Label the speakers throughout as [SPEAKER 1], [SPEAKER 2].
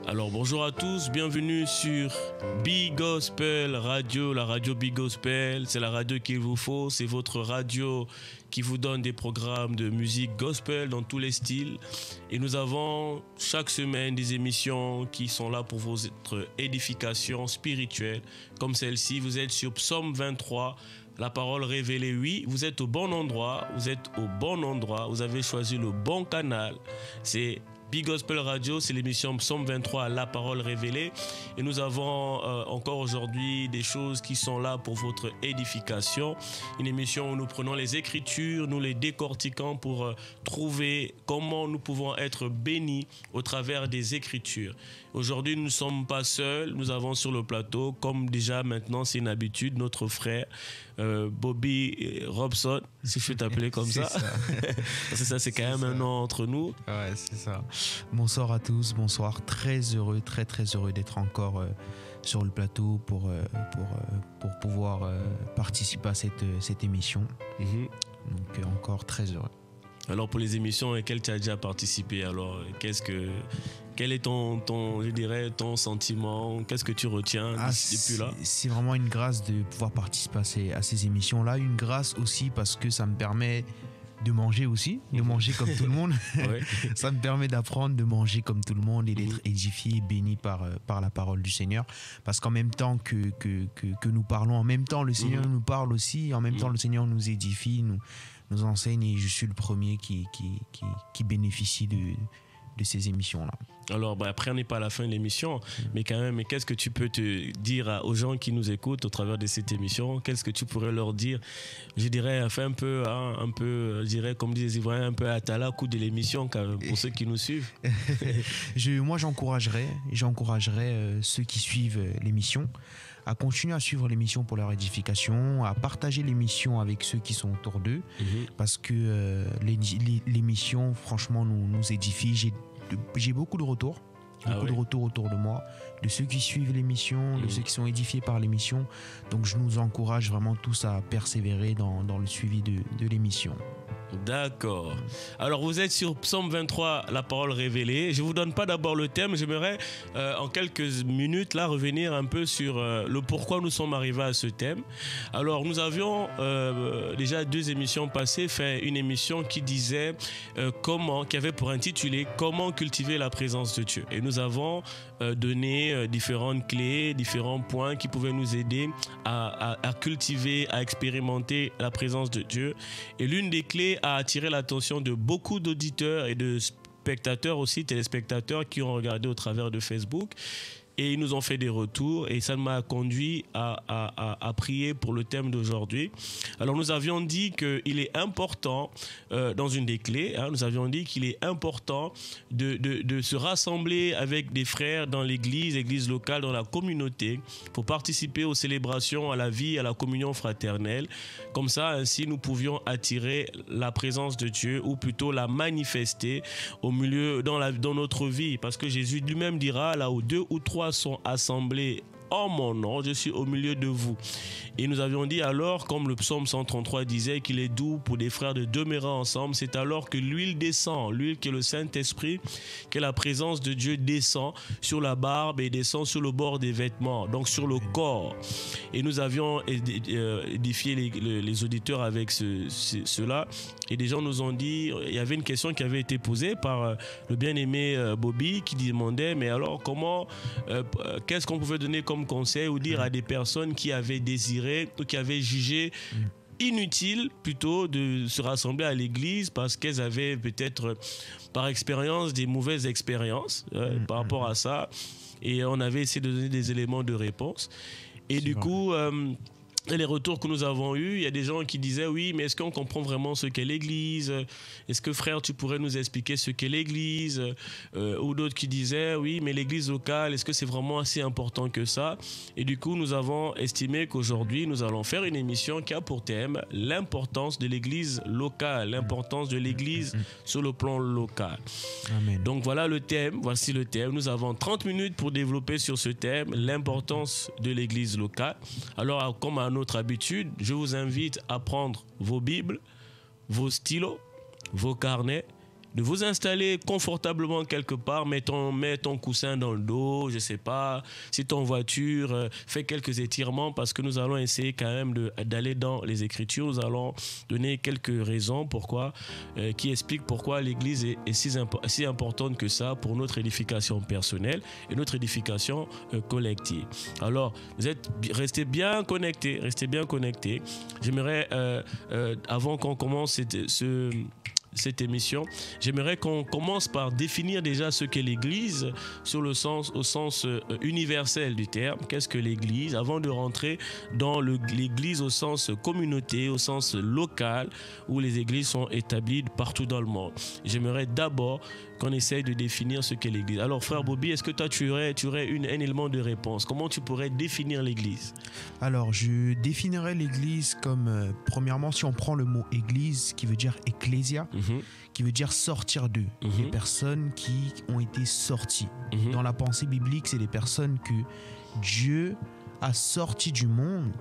[SPEAKER 1] Alors bonjour à tous, bienvenue sur Big Gospel Radio, la radio Big Gospel. C'est la radio qu'il vous faut, c'est votre radio qui vous donne des programmes de musique gospel dans tous les styles. Et nous avons chaque semaine des émissions qui sont là pour votre édification spirituelle, comme celle-ci. Vous êtes sur Psaume 23, la parole révélée. Oui, vous êtes au bon endroit, vous êtes au bon endroit, vous avez choisi le bon canal. C'est Big Gospel Radio, c'est l'émission Psaume 23, la parole révélée. Et nous avons encore aujourd'hui des choses qui sont là pour votre édification. Une émission où nous prenons les Écritures, nous les décortiquons pour trouver comment nous pouvons être bénis au travers des Écritures. Aujourd'hui, nous ne sommes pas seuls. Nous avons sur le plateau, comme déjà maintenant c'est une habitude, notre frère Bobby Robson, si je peux t'appeler comme ça. Parce que ça, c'est quand même un nom entre nous.
[SPEAKER 2] Ouais, c'est ça. Bonsoir à tous, bonsoir. Très heureux d'être encore sur le plateau pour pouvoir participer à cette émission. Donc encore très heureux.
[SPEAKER 1] Alors pour les émissions auxquelles tu as déjà participé, alors quel est ton sentiment? Qu'est-ce que tu retiens depuis là?
[SPEAKER 2] C'est vraiment une grâce de pouvoir participer à ces émissions-là. Une grâce aussi parce que ça me permet de manger aussi, de manger comme tout le monde. Ouais. Ça me permet d'apprendre, de manger comme tout le monde et d'être édifié, béni par la parole du Seigneur. Parce qu'en même temps que nous parlons, en même temps le Seigneur nous parle aussi, en même temps le Seigneur nous édifie, nous enseigne, et je suis le premier qui bénéficie de ces émissions-là.
[SPEAKER 1] Alors, après, on n'est pas à la fin de l'émission, mais quand même, qu'est-ce que tu peux te dire aux gens qui nous écoutent au travers de cette émission? Qu'est-ce que tu pourrais leur dire? Je dirais, un peu, je dirais, comme disent les Ivoiriens, un peu à la coup de l'émission, pour ceux qui nous suivent.
[SPEAKER 2] Moi, j'encouragerais ceux qui suivent l'émission à continuer à suivre l'émission pour leur édification, à partager l'émission avec ceux qui sont autour d'eux, parce que l'émission, franchement, nous édifie. J'ai beaucoup de retours. De retours autour de moi, de ceux qui suivent l'émission, de ceux qui sont édifiés par l'émission. Donc je nous encourage vraiment tous à persévérer dans le suivi de l'émission.
[SPEAKER 1] D'accord. Alors vous êtes sur Psaume 23, la parole révélée. Je ne vous donne pas d'abord le thème. J'aimerais en quelques minutes là revenir un peu sur le pourquoi nous sommes arrivés à ce thème. Alors nous avions déjà 2 émissions passées fait une émission qui disait qui avait pour intitulé Comment cultiver la présence de Dieu. Et nous avons donné différentes clés, différents points qui pouvaient nous aider à cultiver, à expérimenter la présence de Dieu. Et l'une des clés a attiré l'attention de beaucoup d'auditeurs et de spectateurs aussi, téléspectateurs qui ont regardé au travers de Facebook. Et ils nous ont fait des retours et ça m'a conduit à prier pour le thème d'aujourd'hui. Alors nous avions dit qu'il est important, dans une des clés, nous avions dit qu'il est important de se rassembler avec des frères dans l'église locale, dans la communauté, pour participer aux célébrations, à la vie, à la communion fraternelle. Comme ça, ainsi, nous pouvions attirer la présence de Dieu, ou plutôt la manifester au milieu, dans notre vie. Parce que Jésus lui-même dira, là où 2 ou 3 sont assemblés en mon nom, je suis au milieu de vous. Et nous avions dit alors, comme le psaume 133 disait, qu'il est doux pour des frères de demeurer ensemble. C'est alors que l'huile descend, l'huile qui est le Saint-Esprit, que la présence de Dieu descend sur la barbe et descend sur le bord des vêtements, donc sur le corps. Et nous avions édifié les auditeurs avec cela. Et des gens nous ont dit, il y avait une question qui avait été posée par le bien-aimé Bobby qui demandait, mais alors qu'est-ce qu'on pouvait donner comme conseil ou dire à des personnes qui avaient désiré ou qui avaient jugé inutile plutôt de se rassembler à l'église parce qu'elles avaient peut-être par expérience des mauvaises expériences par rapport à ça, et on avait essayé de donner des éléments de réponse. Et du coup et les retours que nous avons eus, il y a des gens qui disaient oui, mais est-ce qu'on comprend vraiment ce qu'est l'église? Est-ce que frère, tu pourrais nous expliquer ce qu'est l'église? Ou d'autres qui disaient oui, mais l'église locale, est-ce que c'est vraiment assez important que ça? Et du coup, nous avons estimé qu'aujourd'hui, nous allons faire une émission qui a pour thème l'importance de l'église locale, l'importance de l'église sur le plan local. Amen. Donc voilà le thème, voici le thème. Nous avons 30 minutes pour développer sur ce thème, l'importance de l'église locale. Alors, comme à notre habitude, je vous invite à prendre vos Bibles, vos stylos, vos carnets, de vous installer confortablement quelque part, mets ton coussin dans le dos, je ne sais pas, si ton voiture, fais quelques étirements parce que nous allons essayer quand même d'aller dans les Écritures. Nous allons donner quelques raisons qui expliquent pourquoi l'Église est si importante que ça pour notre édification personnelle et notre édification collective. Alors, restez bien connectés, J'aimerais, avant qu'on commence cette émission, j'aimerais qu'on commence par définir déjà ce qu'est l'Église au sens universel du terme. Qu'est-ce que l'Église? Avant de rentrer dans l'Église au sens communauté, au sens local, où les églises sont établies partout dans le monde. J'aimerais d'abord qu'on essaye de définir ce qu'est l'Église. Alors, frère Bobby, est-ce que toi, tu aurais un élément de réponse? Comment tu pourrais définir l'Église?
[SPEAKER 2] Alors, je définirais l'Église comme, premièrement, si on prend le mot Église, qui veut dire ecclésia, qui veut dire sortir d'eux. Les personnes qui ont été sorties. Dans la pensée biblique, c'est les personnes que Dieu a sorti du monde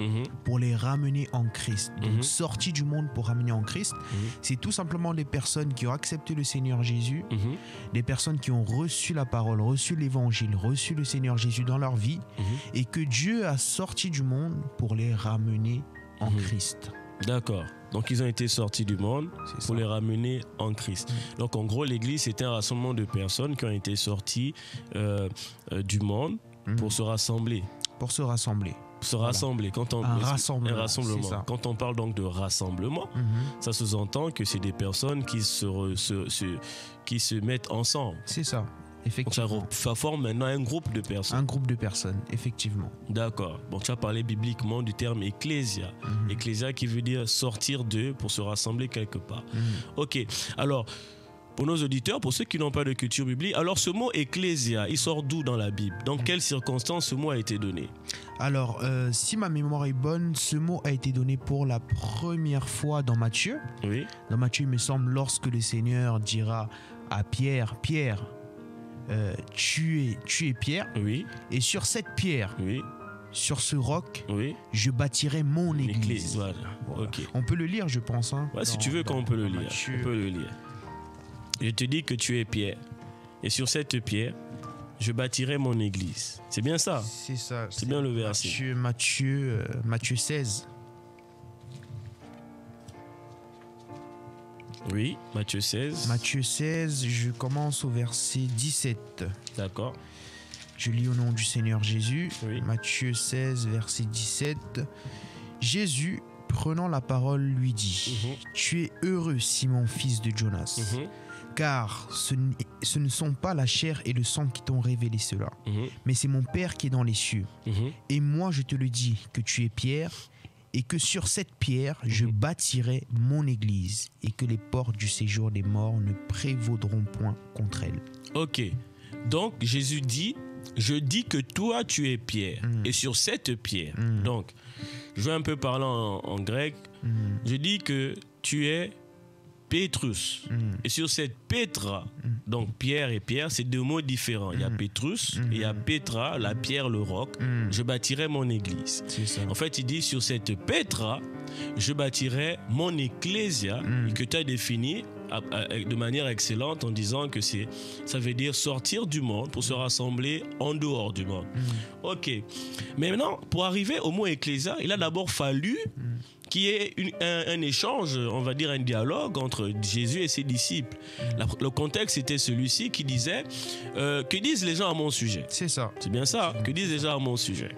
[SPEAKER 2] pour les ramener en Christ. Donc, sorti du monde pour ramener en Christ, c'est tout simplement des personnes qui ont accepté le Seigneur Jésus, des personnes qui ont reçu la parole, reçu l'évangile, reçu le Seigneur Jésus dans leur vie, et que Dieu a sorti du monde pour les ramener en Christ.
[SPEAKER 1] D'accord. Donc, ils ont été sortis du monde pour les ramener en Christ. Donc, en gros, l'Église, c'est un rassemblement de personnes qui ont été sorties du monde pour se rassembler.
[SPEAKER 2] Pour se rassembler.
[SPEAKER 1] Rassembler.
[SPEAKER 2] Un rassemblement.
[SPEAKER 1] Quand on parle donc de rassemblement, ça sous-entend que c'est des personnes qui se mettent ensemble.
[SPEAKER 2] C'est ça, effectivement.
[SPEAKER 1] Donc ça forme maintenant un groupe de personnes.
[SPEAKER 2] Un groupe de personnes, effectivement.
[SPEAKER 1] D'accord. Bon, tu as parlé bibliquement du terme ecclésia. Ecclésia qui veut dire sortir d'eux pour se rassembler quelque part. Ok. Alors, pour nos auditeurs, pour ceux qui n'ont pas de culture biblique, alors ce mot ecclésia, il sort d'où dans la Bible? Dans quelles circonstances ce mot a été donné?
[SPEAKER 2] Alors, si ma mémoire est bonne, ce mot a été donné pour la première fois dans Matthieu.
[SPEAKER 1] Oui.
[SPEAKER 2] Dans Matthieu, il me semble, lorsque le Seigneur dira à Pierre, tu es Pierre,
[SPEAKER 1] oui.
[SPEAKER 2] Et sur cette pierre,
[SPEAKER 1] oui.
[SPEAKER 2] Sur ce roc,
[SPEAKER 1] oui.
[SPEAKER 2] Je bâtirai mon église.
[SPEAKER 1] Voilà. Okay.
[SPEAKER 2] On peut le lire, je pense.
[SPEAKER 1] Si tu veux qu'on peut le lire. On peut le lire. Je te dis que tu es Pierre, et sur cette pierre, je bâtirai mon église. C'est bien ça?
[SPEAKER 2] C'est ça.
[SPEAKER 1] C'est bien le verset.
[SPEAKER 2] Matthieu 16.
[SPEAKER 1] Oui, Matthieu 16.
[SPEAKER 2] Matthieu 16, je commence au verset 17.
[SPEAKER 1] D'accord.
[SPEAKER 2] Je lis au nom du Seigneur Jésus.
[SPEAKER 1] Oui.
[SPEAKER 2] Matthieu 16, verset 17. Jésus, prenant la parole, lui dit, Tu es heureux, Simon, fils de Jonas, car ce ne sont pas la chair et le sang qui t'ont révélé cela, mais c'est mon Père qui est dans les cieux. Et moi, je te le dis, que tu es Pierre, et que sur cette pierre, je bâtirai mon église, et que les portes du séjour des morts ne prévaudront point contre elle.
[SPEAKER 1] Ok. Donc, Jésus dit, je dis que toi, tu es Pierre, et sur cette pierre. Donc, je vais un peu parler en grec. Je dis que tu es Pétrus. Et sur cette Pétra, donc Pierre et Pierre, c'est deux mots différents. Il y a Pétrus et il y a Pétra, la pierre, le roc. Je bâtirai mon église. En fait, il dit sur cette Pétra, je bâtirai mon ecclésia, que tu as défini de manière excellente en disant que ça veut dire sortir du monde pour se rassembler en dehors du monde. Ok. Mais maintenant, pour arriver au mot ecclésia, il a d'abord fallu qui est un échange, on va dire un dialogue entre Jésus et ses disciples. Le contexte était celui-ci qui disait que disent les gens à mon sujet? C'est ça. C'est bien ça. Que disent les gens à mon sujet?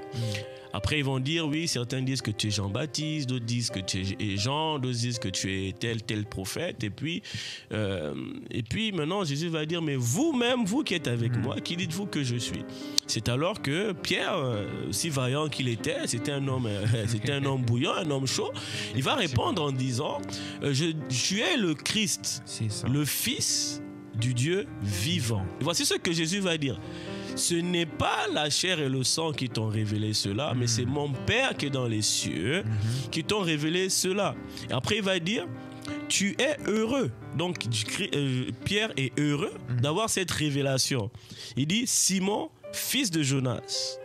[SPEAKER 1] Après, ils vont dire, oui, certains disent que tu es Jean-Baptiste, d'autres disent que tu es Jean, d'autres disent que tu es tel prophète. Et puis maintenant, Jésus va dire, mais vous-même, vous qui êtes avec moi, qui dites-vous que je suis? C'est alors que Pierre, si vaillant qu'il était, c'était un homme bouillant, un homme chaud. Il va répondre en disant, tu es le Christ, le Fils du Dieu vivant. Et voici ce que Jésus va dire. Ce n'est pas la chair et le sang qui t'ont révélé cela, mais c'est mon Père qui est dans les cieux qui t'ont révélé cela. Et après, il va dire, tu es heureux. Donc, Pierre est heureux d'avoir cette révélation. Il dit, Simon, fils de Jonas,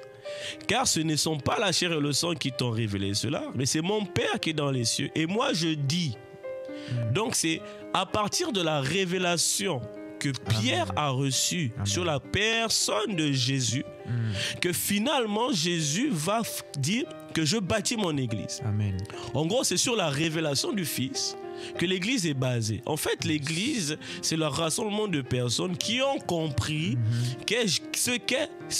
[SPEAKER 1] car ce ne sont pas la chair et le sang qui t'ont révélé cela, mais c'est mon Père qui est dans les cieux. Et moi, je dis. Donc, c'est à partir de la révélation que Pierre a reçue sur la personne de Jésus, que finalement Jésus va dire que je bâtis mon église.
[SPEAKER 2] Amen.
[SPEAKER 1] En gros, c'est sur la révélation du Fils que l'église est basée. En fait, l'église, c'est le rassemblement de personnes qui ont compris ce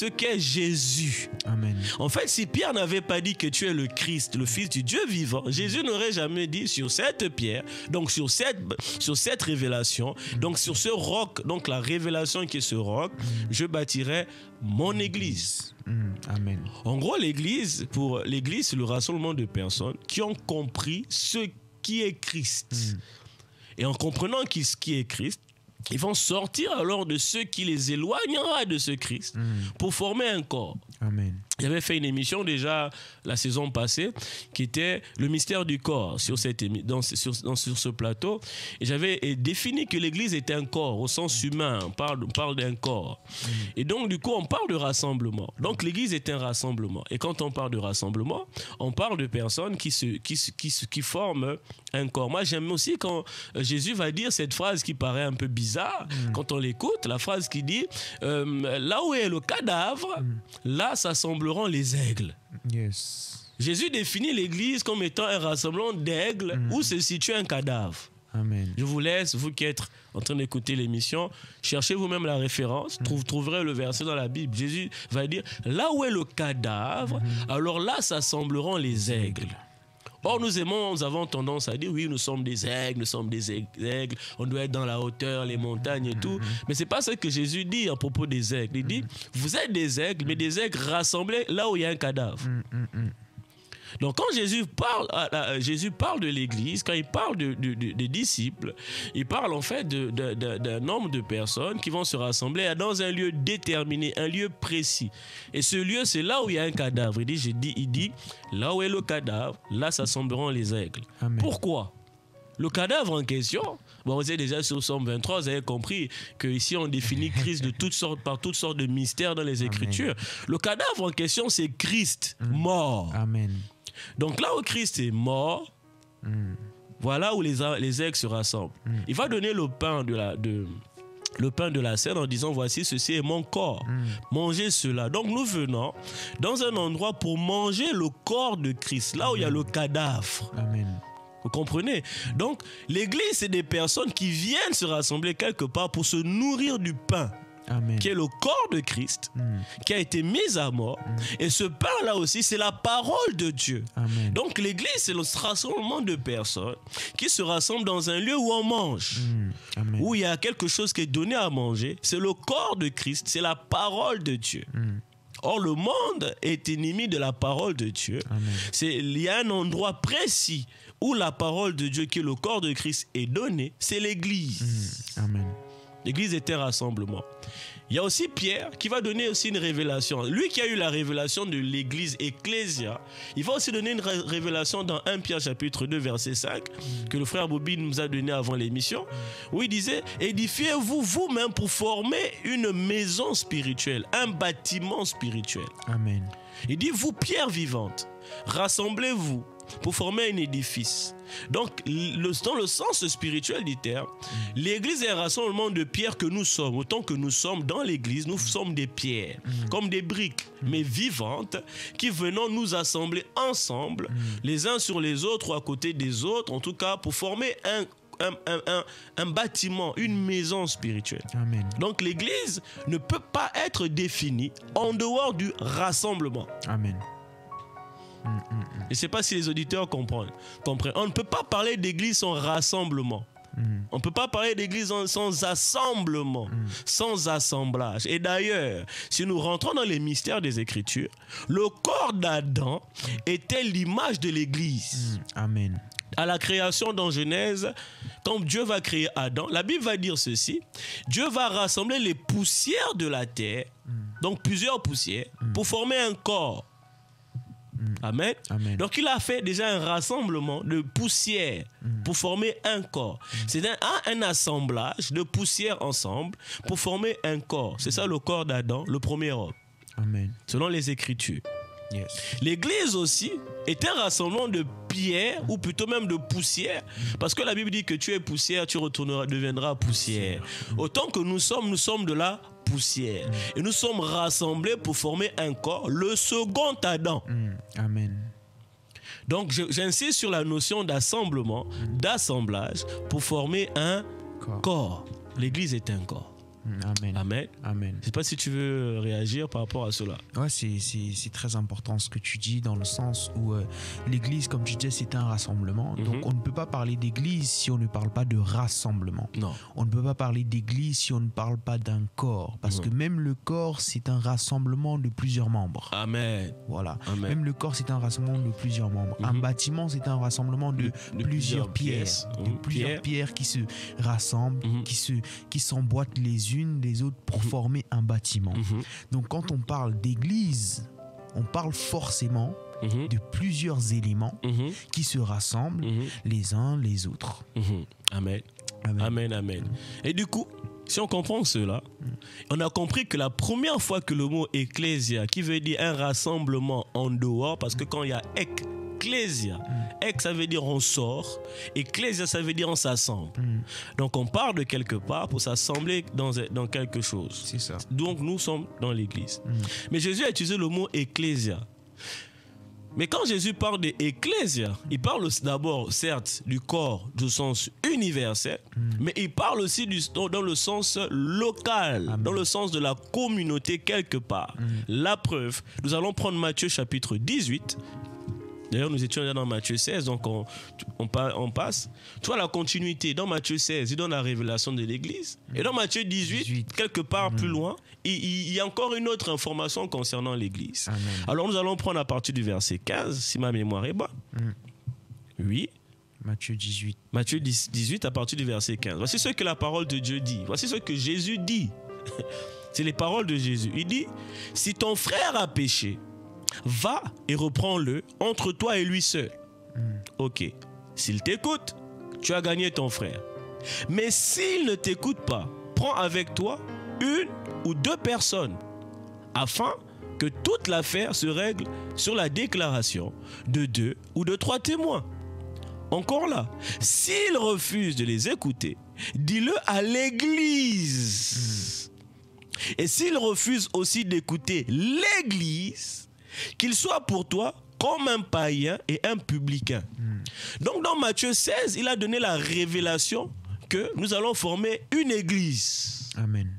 [SPEAKER 1] qu'est Jésus.
[SPEAKER 2] Amen.
[SPEAKER 1] En fait, si Pierre n'avait pas dit que tu es le Christ, le Fils du Dieu vivant, Jésus n'aurait jamais dit sur cette pierre, donc sur cette révélation, donc sur ce roc, donc la révélation qui est ce roc, je bâtirai mon église.
[SPEAKER 2] Amen.
[SPEAKER 1] En gros, pour l'église, c'est le rassemblement de personnes qui ont compris ce qui est Christ. Et en comprenant ce qui est Christ, ils vont sortir alors de ce qui les éloignera de ce Christ pour former un corps.
[SPEAKER 2] Amen.
[SPEAKER 1] J'avais fait une émission déjà la saison passée qui était le mystère du corps sur ce plateau, et j'avais défini que l'église était un corps au sens humain. On parle d'un corps, et donc du coup on parle de rassemblement. Donc l'église est un rassemblement, et quand on parle de rassemblement, on parle de personnes qui forment un corps. Moi j'aime aussi quand Jésus va dire cette phrase qui paraît un peu bizarre quand on l'écoute, la phrase qui dit là où est le cadavre, là s'assembleront les aigles.
[SPEAKER 2] Yes.
[SPEAKER 1] Jésus définit l'église comme étant un rassemblement d'aigles où se situe un cadavre.
[SPEAKER 2] Amen.
[SPEAKER 1] Je vous laisse, vous qui êtes en train d'écouter l'émission, cherchez vous-même la référence, trouverez le verset dans la Bible. Jésus va dire, là où est le cadavre, alors là s'assembleront les aigles. Or, nous avons tendance à dire, oui, nous sommes des aigles, on doit être dans la hauteur, les montagnes et tout. Mais ce n'est pas ce que Jésus dit à propos des aigles. Il dit, vous êtes des aigles, mais des aigles rassemblés là où il y a un cadavre. Donc quand Jésus parle de l'église, quand il parle des disciples, il parle en fait d'un nombre de personnes qui vont se rassembler dans un lieu déterminé, un lieu précis. Et ce lieu, c'est là où il y a un cadavre. Il dit là où est le cadavre, là s'assembleront les aigles.
[SPEAKER 2] Amen.
[SPEAKER 1] Pourquoi ? Le cadavre en question, bon, vous êtes déjà sur Somme 23, vous avez compris qu'ici on définit Christ par toutes sortes de mystères dans les Écritures. Le cadavre en question, c'est Christ mort.
[SPEAKER 2] Amen.
[SPEAKER 1] Donc là où Christ est mort, voilà où les aigles se rassemblent. Il va donner le pain de la scène en disant, voici, ceci est mon corps. Mangez cela. Donc nous venons dans un endroit pour manger le corps de Christ, là où il y a le cadavre.
[SPEAKER 2] Amen.
[SPEAKER 1] Vous comprenez? Donc l'église, c'est des personnes qui viennent se rassembler quelque part pour se nourrir du pain.
[SPEAKER 2] Amen.
[SPEAKER 1] Qui est le corps de Christ, qui a été mis à mort. Et ce pain-là aussi, c'est la parole de Dieu.
[SPEAKER 2] Amen.
[SPEAKER 1] Donc l'église, c'est le rassemblement de personnes qui se rassemblent dans un lieu où on mange,
[SPEAKER 2] Amen.
[SPEAKER 1] où il y a quelque chose qui est donné à manger. C'est le corps de Christ, c'est la parole de Dieu. Or, le monde est ennemi de la parole de Dieu. Il y a un endroit précis où la parole de Dieu, qui est le corps de Christ, est donnée. C'est l'église.
[SPEAKER 2] Amen.
[SPEAKER 1] L'église est un rassemblement. Il y a aussi Pierre qui va donner aussi une révélation. Lui qui a eu la révélation de l'église Ecclésia, il va aussi donner une révélation dans 1 Pierre chapitre 2 verset 5 que le frère Bobby nous a donné avant l'émission, où il disait, édifiez-vous vous-même pour former une maison spirituelle, un bâtiment spirituel.
[SPEAKER 2] Amen.
[SPEAKER 1] Il dit, vous pierres vivantes, rassemblez-vous pour former un édifice. Donc, dans le sens spirituel du terme, l'église est un rassemblement de pierres que nous sommes. Autant que nous sommes dans l'église, nous sommes des pierres, comme des briques, mais vivantes, qui venons nous assembler ensemble, les uns sur les autres ou à côté des autres, en tout cas pour former un bâtiment, une maison spirituelle.
[SPEAKER 2] Amen.
[SPEAKER 1] Donc l'église ne peut pas être définie en dehors du rassemblement.
[SPEAKER 2] Amen.
[SPEAKER 1] Je ne sais pas si les auditeurs comprennent. On ne peut pas parler d'église sans rassemblement. On ne peut pas parler d'église sans assemblement, sans assemblage. Et d'ailleurs, si nous rentrons dans les mystères des Écritures, le corps d'Adam était l'image de l'église.
[SPEAKER 2] Amen.
[SPEAKER 1] À la création dans Genèse, quand Dieu va créer Adam, la Bible va dire ceci: Dieu va rassembler les poussières de la terre, donc plusieurs poussières, pour former un corps. Amen.
[SPEAKER 2] Amen.
[SPEAKER 1] Donc il a fait déjà un rassemblement de poussières pour former un corps. C'est un assemblage de poussières ensemble pour former un corps. C'est ça le corps d'Adam, le premier homme.
[SPEAKER 2] Amen.
[SPEAKER 1] Selon les Écritures.
[SPEAKER 2] Yes.
[SPEAKER 1] L'église aussi est un rassemblement de pierres ou plutôt même de poussière, parce que la Bible dit que tu es poussière, tu deviendras poussière. Autant que nous sommes de la poussière. Et nous sommes rassemblés pour former un corps, le second Adam.
[SPEAKER 2] Amen.
[SPEAKER 1] Donc j'insiste sur la notion d'assemblement, d'assemblage pour former un corps. L'église est un corps.
[SPEAKER 2] Amen.
[SPEAKER 1] Amen.
[SPEAKER 2] Amen.
[SPEAKER 1] Je ne sais pas si tu veux réagir par rapport à cela.
[SPEAKER 2] Ouais, c'est très important ce que tu dis, dans le sens où l'église, comme tu disais, c'est un rassemblement. Donc on ne peut pas parler d'église si on ne parle pas de rassemblement.
[SPEAKER 1] Non.
[SPEAKER 2] On ne peut pas parler d'église si on ne parle pas d'un corps. Parce que même le corps, c'est un rassemblement de plusieurs membres.
[SPEAKER 1] Amen.
[SPEAKER 2] Voilà.
[SPEAKER 1] Amen.
[SPEAKER 2] Même le corps, c'est un rassemblement de plusieurs membres. Un bâtiment, c'est un rassemblement de plusieurs pierres. De plusieurs pierres qui se rassemblent, qui s'emboîtent les unes des autres pour former un bâtiment. Donc quand on parle d'église, on parle forcément de plusieurs éléments qui se rassemblent les uns les autres.
[SPEAKER 1] Amen. Amen. Amen. Et du coup, si on comprend cela, on a compris que la première fois que le mot ecclésia, qui veut dire un rassemblement en dehors, parce que quand il y a ecclésia, ça veut dire on sort, ecclésia, ça veut dire on s'assemble. Donc on part de quelque part pour s'assembler dans quelque chose.
[SPEAKER 2] C'est ça.
[SPEAKER 1] Donc nous sommes dans l'église. Mais Jésus a utilisé le mot ecclésia. Mais quand Jésus parle d'ecclésia, il parle d'abord, certes, du corps du sens universel, mais il parle aussi dans le sens local, dans le sens de la communauté quelque part. La preuve, nous allons prendre Matthieu chapitre 18. D'ailleurs, nous étions déjà dans Matthieu 16, donc on passe. Tu vois la continuité. Dans Matthieu 16, il donne la révélation de l'Église. Et dans Matthieu 18, quelque part plus loin, il y a encore une autre information concernant l'Église.
[SPEAKER 2] Amen.
[SPEAKER 1] Alors, nous allons prendre à partir du verset 15, si ma mémoire est bonne. Oui.
[SPEAKER 2] Matthieu 18.
[SPEAKER 1] Matthieu 18, à partir du verset 15. Voici ce que la parole de Dieu dit. Voici ce que Jésus dit. C'est les paroles de Jésus. Il dit, si ton frère a péché, va et reprends-le entre toi et lui seul. Ok. S'il t'écoute, tu as gagné ton frère. Mais s'il ne t'écoute pas, prends avec toi une ou deux personnes, afin que toute l'affaire se règle sur la déclaration de 2 ou de 3 témoins. Encore là, s'il refuse de les écouter, dis-le à l'église. Et s'il refuse aussi d'écouter l'église, qu'il soit pour toi comme un païen et un publicain. Donc dans Matthieu 16, il a donné la révélation que nous allons former une église.
[SPEAKER 2] Amen.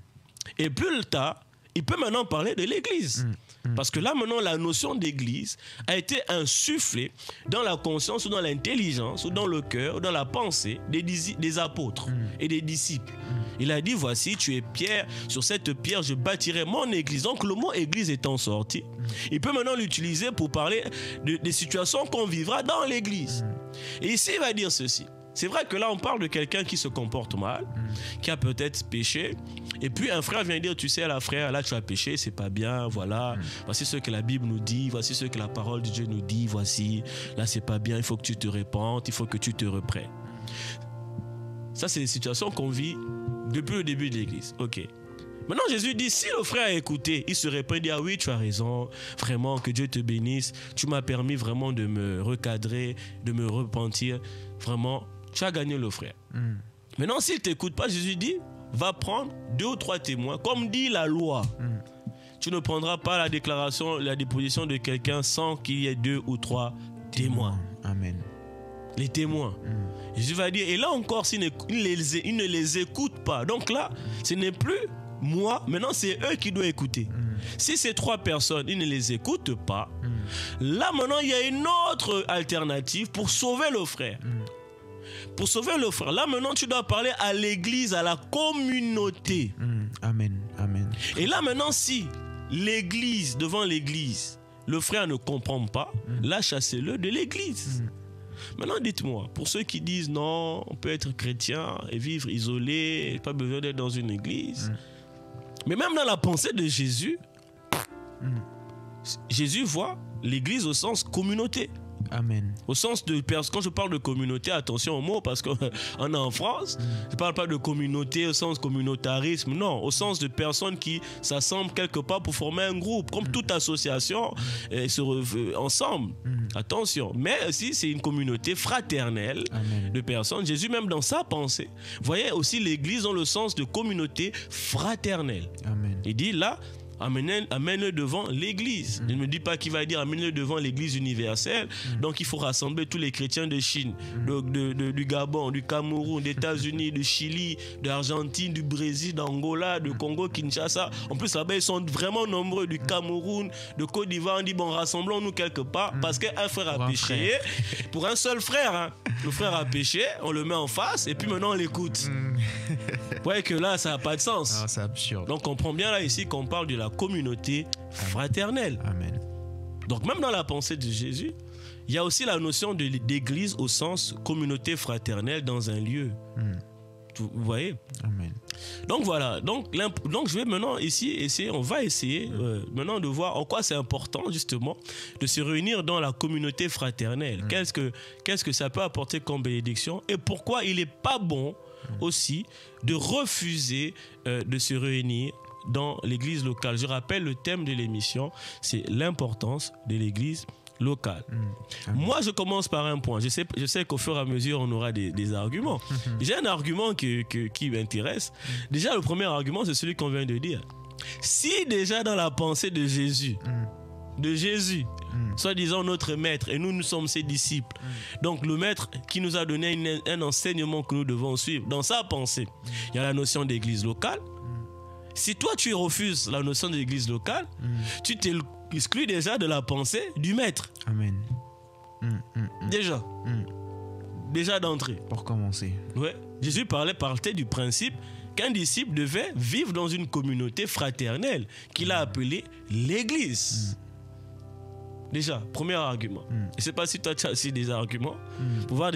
[SPEAKER 1] Et plus tard, il peut maintenant parler de l'église. Parce que là, maintenant, la notion d'église a été insufflée dans la conscience ou dans l'intelligence ou dans le cœur ou dans la pensée des apôtres et des disciples. Il a dit, voici, tu es pierre, sur cette pierre, je bâtirai mon église. Donc, le mot église étant sorti, il peut maintenant l'utiliser pour parler des situations qu'on vivra dans l'église. Et ici, il va dire ceci. C'est vrai que là, on parle de quelqu'un qui se comporte mal, qui a peut-être péché. Et puis, un frère vient dire, tu sais, là, frère, là, tu as péché, c'est pas bien, voilà. Voici ce que la Bible nous dit, voici ce que la parole de Dieu nous dit, voici, là, c'est pas bien, il faut que tu te répandes, il faut que tu te reprennes. Ça, c'est des situations qu'on vit depuis le début de l'église. Ok. Maintenant, Jésus dit, si le frère a écouté, il se répand et dit, ah oui, tu as raison, vraiment, que Dieu te bénisse, tu m'as permis vraiment de me recadrer, de me repentir, vraiment, tu as gagné le frère. Maintenant, s'il ne t'écoute pas, Jésus dit, va prendre 2 ou 3 témoins, comme dit la loi. Tu ne prendras pas la déclaration, la déposition de quelqu'un sans qu'il y ait 2 ou 3 témoins.
[SPEAKER 2] Amen.
[SPEAKER 1] Les témoins. Jésus va dire, et là encore, il ne les écoute pas. Donc là, ce n'est plus moi, maintenant c'est eux qui doivent écouter. Si ces 3 personnes, ils ne les écoutent pas, là maintenant, il y a une autre alternative pour sauver le frère. Pour sauver le frère, là maintenant, tu dois parler à l'église, à la communauté.
[SPEAKER 2] Amen. Amen.
[SPEAKER 1] Et là maintenant, si l'église, devant l'église, le frère ne comprend pas, là, chassez-le de l'église. Maintenant, dites-moi, pour ceux qui disent non, on peut être chrétien et vivre isolé, pas besoin d'être dans une église. Mais même dans la pensée de Jésus, Jésus voit l'église au sens communauté.
[SPEAKER 2] Amen.
[SPEAKER 1] Au sens de quand je parle de communauté, attention au mot, parce qu'on est en France, je ne parle pas de communauté au sens communautarisme, non, au sens de personnes qui s'assemblent quelque part pour former un groupe, comme toute association, et ensemble. Attention, mais aussi c'est une communauté fraternelle. Amen. De personnes. Jésus même dans sa pensée, voyez aussi l'Église dans le sens de communauté fraternelle. Amen. Il dit là, amène-le devant l'Église. Il ne me dit pas qu'il va dire amène-le devant l'Église universelle. Donc il faut rassembler tous les chrétiens de Chine, du Gabon, du Cameroun, des États-Unis, du Chili, de l'Argentine, du Brésil, d'Angola, de Congo, Kinshasa. En plus là-bas ils sont vraiment nombreux, du Cameroun, de Côte d'Ivoire. On dit bon, rassemblons-nous quelque part parce qu'un frère a péché. Pour un seul frère, hein. Le frère a péché, on le met en face et puis maintenant on l'écoute. Vous voyez que là ça n'a pas de sens.
[SPEAKER 2] Ah, c'est absurde.
[SPEAKER 1] Donc on comprend bien là ici qu'on parle de la communauté fraternelle.
[SPEAKER 2] Amen.
[SPEAKER 1] Donc même dans la pensée de Jésus, il y a aussi la notion d'église au sens communauté fraternelle dans un lieu. Vous voyez? Amen. Donc voilà, donc je vais maintenant on va essayer maintenant de voir en quoi c'est important justement de se réunir dans la communauté fraternelle. Qu'est-ce que ça peut apporter comme bénédiction et pourquoi il n'est pas bon aussi de refuser de se réunir dans l'église locale. Je rappelle le thème de l'émission, c'est l'importance de l'église locale. Moi, je commence par un point. Je sais qu'au fur et à mesure, on aura des arguments. J'ai un argument qui m'intéresse. Déjà, le premier argument, c'est celui qu'on vient de dire. Si déjà dans la pensée de Jésus, soi-disant notre maître, et nous sommes ses disciples, donc le maître qui nous a donné un enseignement que nous devons suivre, dans sa pensée, il y a la notion d'église locale. Si toi tu refuses la notion de l'église locale, tu t'exclus déjà de la pensée du maître.
[SPEAKER 2] Amen.
[SPEAKER 1] Déjà d'entrée.
[SPEAKER 2] Pour commencer.
[SPEAKER 1] Ouais. Jésus parlait du principe qu'un disciple devait vivre dans une communauté fraternelle qu'il a appelée l'église. Déjà, premier argument. Je ne sais pas si toi tu as aussi des arguments pour voir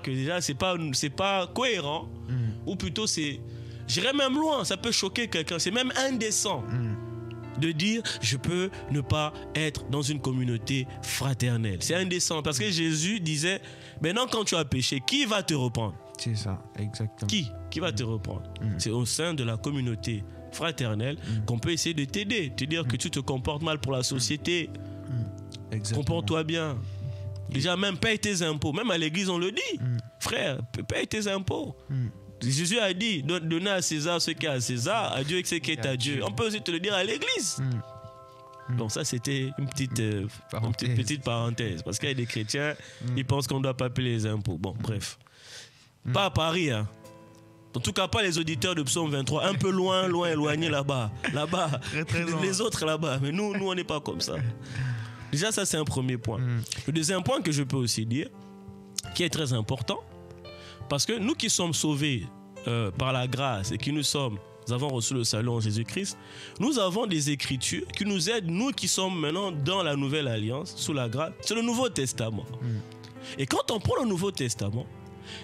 [SPEAKER 1] que déjà c'est pas cohérent ou plutôt j'irais même loin, ça peut choquer quelqu'un, c'est même indécent de dire je peux ne pas être dans une communauté fraternelle. C'est indécent parce que Jésus disait maintenant quand tu as péché, qui va te reprendre? C'est ça, exactement. Qui va te reprendre? C'est au sein de la communauté fraternelle qu'on peut essayer de t'aider, te dire que tu te comportes mal pour la société. Comporte-toi bien. Déjà même paye tes impôts, même à l'église on le dit. Frère, paye tes impôts. Jésus a dit, donnez à César ce qui est à César, à Dieu ce qui est à Dieu. On peut aussi te le dire à l'église. Donc ça, c'était une petite parenthèse. Parce qu'il y a des chrétiens, ils pensent qu'on ne doit pas payer les impôts. Bon, bref. Pas à Paris, hein. En tout cas, pas les auditeurs de Psaume 23. Un peu loin, éloignés là-bas. Là-bas. Très les autres là-bas. Mais nous on n'est pas comme ça. Déjà, ça, c'est un premier point. Le deuxième point que je peux aussi dire, qui est très important, parce que nous qui sommes sauvés par la grâce et qui nous avons reçu le salut en Jésus-Christ, nous avons des écritures qui nous aident, nous qui sommes maintenant dans la nouvelle alliance, sous la grâce. C'est le Nouveau Testament. Et quand on prend le Nouveau Testament,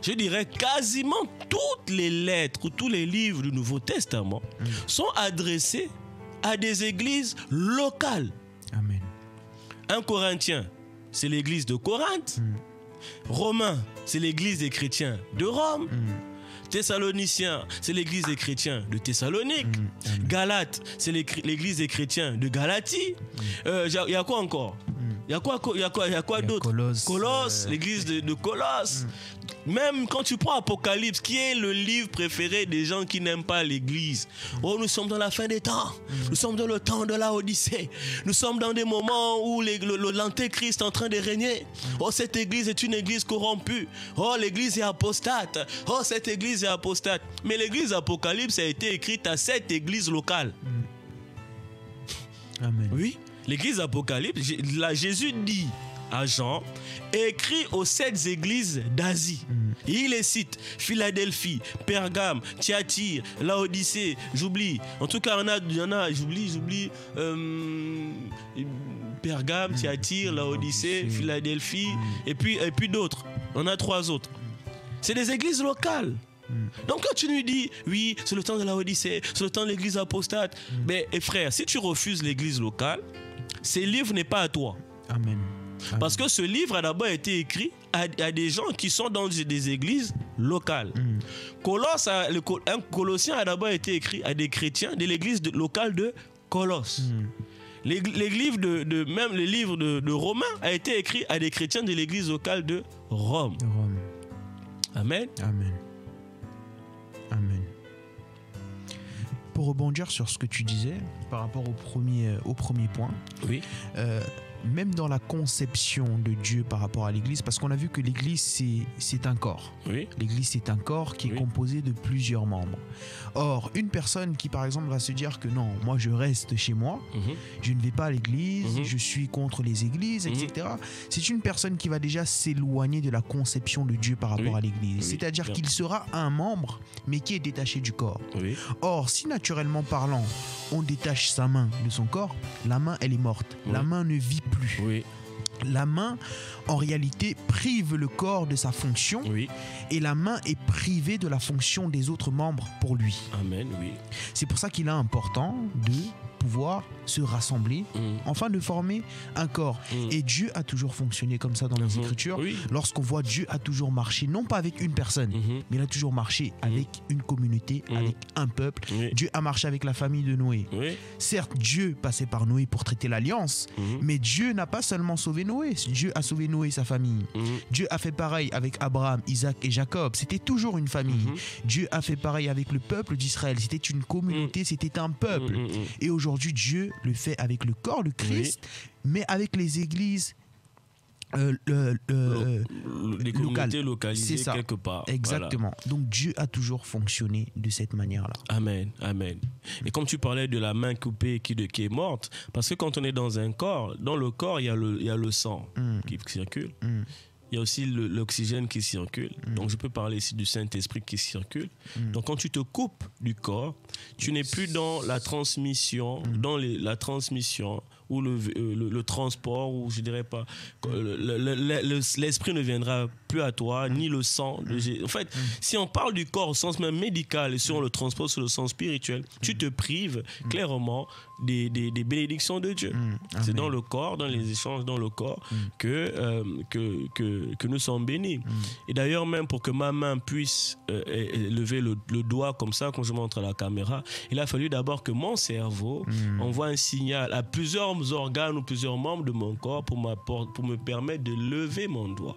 [SPEAKER 1] je dirais quasiment toutes les lettres ou tous les livres du Nouveau Testament sont adressés à des églises locales. Amen. 1 Corinthiens, c'est l'église de Corinthe. Romains, c'est l'église des chrétiens de Rome. Thessaloniciens, c'est l'église des chrétiens de Thessalonique. Galates, c'est l'église des chrétiens de Galatie. Il y a quoi encore? Il y a quoi d'autre? Colosse, l'église de Colosse. Même quand tu prends Apocalypse, qui est le livre préféré des gens qui n'aiment pas l'église. Oh, nous sommes dans la fin des temps. Nous sommes dans le temps de la Odyssée. Nous sommes dans des moments où l'antéchrist est en train de régner. Oh, cette église est une église corrompue. Oh, l'église est apostate. Oh, cette église est apostate. Mais l'église Apocalypse a été écrite à cette église locale. Amen. Oui, l'église Apocalypse, Jésus dit à Jean, écrit aux 7 églises d'Asie. Et il les cite: Philadelphie, Pergame, Thyatire, Laodicée, j'oublie. En tout cas, il y en a, j'oublie. Pergame, Thyatire, Laodicée, Philadelphie, et puis d'autres. On a 3 autres. C'est des églises locales. Donc quand tu nous dis, oui, c'est le temps de la Odyssée, c'est le temps de l'église apostate, mais frère, si tu refuses l'église locale, ces livres n'est pas à toi. Amen. Parce que ce livre a d'abord été écrit à des gens qui sont dans des églises locales. Colossiens a d'abord été écrit à des chrétiens de l'église locale de Colosse. Même le livre de Romains a été écrit à des chrétiens de l'église locale de Rome. Amen.
[SPEAKER 2] Amen. Amen. Pour rebondir sur ce que tu disais par rapport au premier point,
[SPEAKER 1] oui.
[SPEAKER 2] Même dans la conception de Dieu par rapport à l'Église, parce qu'on a vu que l'Église, c'est un corps.
[SPEAKER 1] Oui.
[SPEAKER 2] L'Église, c'est un corps qui est composé de plusieurs membres. Or, une personne qui, par exemple, va se dire que non, moi, je reste chez moi, je ne vais pas à l'Église, je suis contre les églises, etc. C'est une personne qui va déjà s'éloigner de la conception de Dieu par rapport à l'Église. C'est-à-dire qu'il sera un membre, mais qui est détaché du corps. Or, si naturellement parlant, on détache sa main de son corps, la main, elle est morte. La main ne vit plus. La main, en réalité, prive le corps de sa fonction et la main est privée de la fonction des autres membres pour lui.
[SPEAKER 1] Amen,
[SPEAKER 2] C'est pour ça qu'il est important de pouvoir se rassembler afin de former un corps. Et Dieu a toujours fonctionné comme ça dans les Écritures. Lorsqu'on voit Dieu a toujours marché, non pas avec une personne, mais il a toujours marché avec une communauté, avec un peuple. Dieu a marché avec la famille de Noé. Certes, Dieu passait par Noé pour traiter l'alliance, mais Dieu n'a pas seulement sauvé Noé. Dieu a sauvé Noé et sa famille. Dieu a fait pareil avec Abraham, Isaac et Jacob. C'était toujours une famille. Dieu a fait pareil avec le peuple d'Israël. C'était une communauté, c'était un peuple. Et aujourd'hui, Dieu le fait avec le corps, le Christ, mais avec les églises
[SPEAKER 1] les communautés localisées quelque part.
[SPEAKER 2] Exactement. Voilà. Donc Dieu a toujours fonctionné de cette manière-là.
[SPEAKER 1] Amen, amen. Et comme tu parlais de la main coupée qui est morte, parce que quand on est dans un corps, dans le corps, il y a le sang qui circule. Il y a aussi l'oxygène qui circule. Donc, je peux parler ici du Saint-Esprit qui circule. Donc, quand tu te coupes du corps, tu n'es plus dans la transmission, la transmission ou le transport, ou je dirais pas, l'esprit ne viendra plus à toi, ni le sang. En fait, si on parle du corps au sens même médical et si on le transpose sur le sens spirituel, tu te prives clairement des bénédictions de Dieu. C'est dans le corps, dans les échanges dans le corps que nous sommes bénis. Et d'ailleurs, même pour que ma main puisse lever le doigt comme ça, quand je montre à la caméra, il a fallu d'abord que mon cerveau envoie un signal à plusieurs organes ou plusieurs membres de mon corps pour me permettre de lever mon doigt.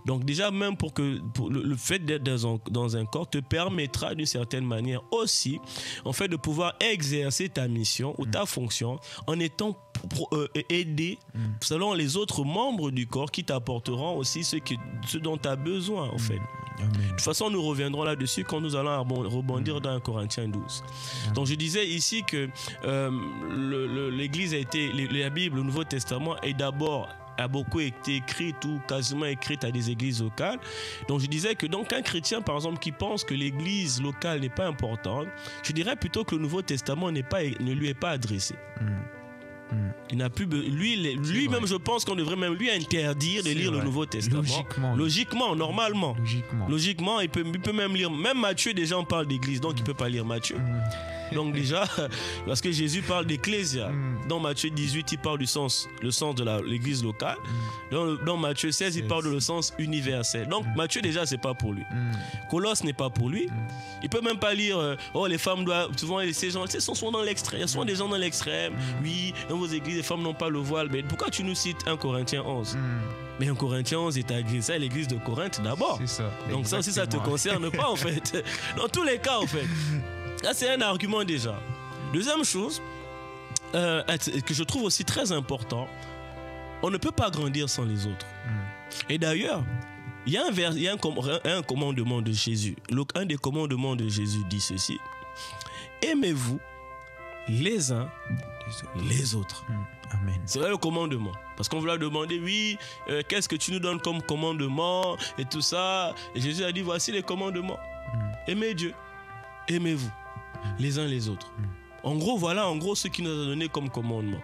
[SPEAKER 1] Donc déjà, même pour le fait d'être dans un corps te permettra d'une certaine manière aussi, en fait, de pouvoir exercer ta mission ou ta fonction en étant aidé selon les autres membres du corps qui t'apporteront aussi ce dont tu as besoin, en fait. Amen. De toute façon, nous reviendrons là-dessus quand nous allons rebondir dans 1 Corinthiens 12. Donc je disais ici que l'Église la Bible, le Nouveau Testament a beaucoup été écrite ou quasiment écrite à des églises locales. Donc je disais que donc un chrétien par exemple qui pense que l'église locale n'est pas importante, je dirais plutôt que le Nouveau Testament ne lui est pas adressé. Il n'a plus lui-même, je pense qu'on devrait même lui interdire de lire le Nouveau Testament. Logiquement, normalement. Logiquement, il peut même lire. Même Matthieu, déjà, on parle d'église, donc il ne peut pas lire Matthieu. Donc déjà, parce que Jésus parle d'ecclésia. Dans Matthieu 18, il parle le sens de l'église locale. Dans Matthieu 16, il parle de le sens universel. Donc Matthieu, déjà, c'est pas pour lui. Colosse n'est pas pour lui. Il peut même pas lire les femmes doivent. Souvent, ces gens sont souvent dans l'extrême. Il y a souvent des gens dans l'extrême. Oui, dans vos églises, les femmes n'ont pas le voile. Mais pourquoi tu nous cites 1 Corinthiens 11 Mais 1 Corinthiens 11 est à l'église de Corinthe d'abord. C'est ça. Donc ça aussi, ça te concerne pas, en fait. Dans tous les cas, en fait. Là, c'est un argument déjà. Deuxième chose, que je trouve aussi très important, on ne peut pas grandir sans les autres. Et d'ailleurs, il y a un commandement de Jésus. Un des commandements de Jésus dit ceci: aimez-vous les uns les autres. Amen. C'est là le commandement. Parce qu'on va demander, oui, qu'est-ce que tu nous donnes comme commandement et tout ça. Et Jésus a dit, voici les commandements. Aimez Dieu, aimez-vous les uns les autres. En gros, voilà ce qu'il nous a donné comme commandement.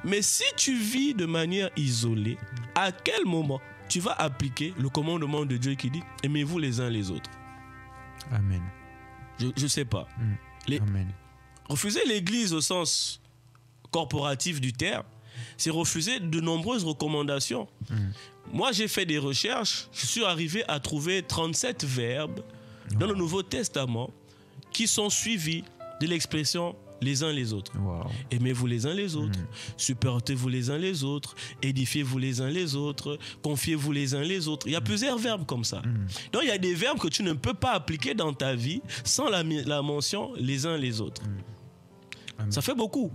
[SPEAKER 1] Mais si tu vis de manière isolée, à quel moment tu vas appliquer le commandement de Dieu qui dit aimez-vous les uns les autres?
[SPEAKER 2] Amen.
[SPEAKER 1] Je ne sais pas.
[SPEAKER 2] Amen.
[SPEAKER 1] Refuser l'église au sens corporatif du terme, c'est refuser de nombreuses recommandations. Moi, j'ai fait des recherches, je suis arrivé à trouver 37 verbes dans le Nouveau Testament qui sont suivis de l'expression les uns les autres. Aimez-vous les uns les autres, supportez-vous les uns les autres, édifiez-vous les uns les autres, confiez-vous les uns les autres. Il y a plusieurs verbes comme ça. Donc il y a des verbes que tu ne peux pas appliquer dans ta vie sans la mention les uns les autres. Ça fait beaucoup.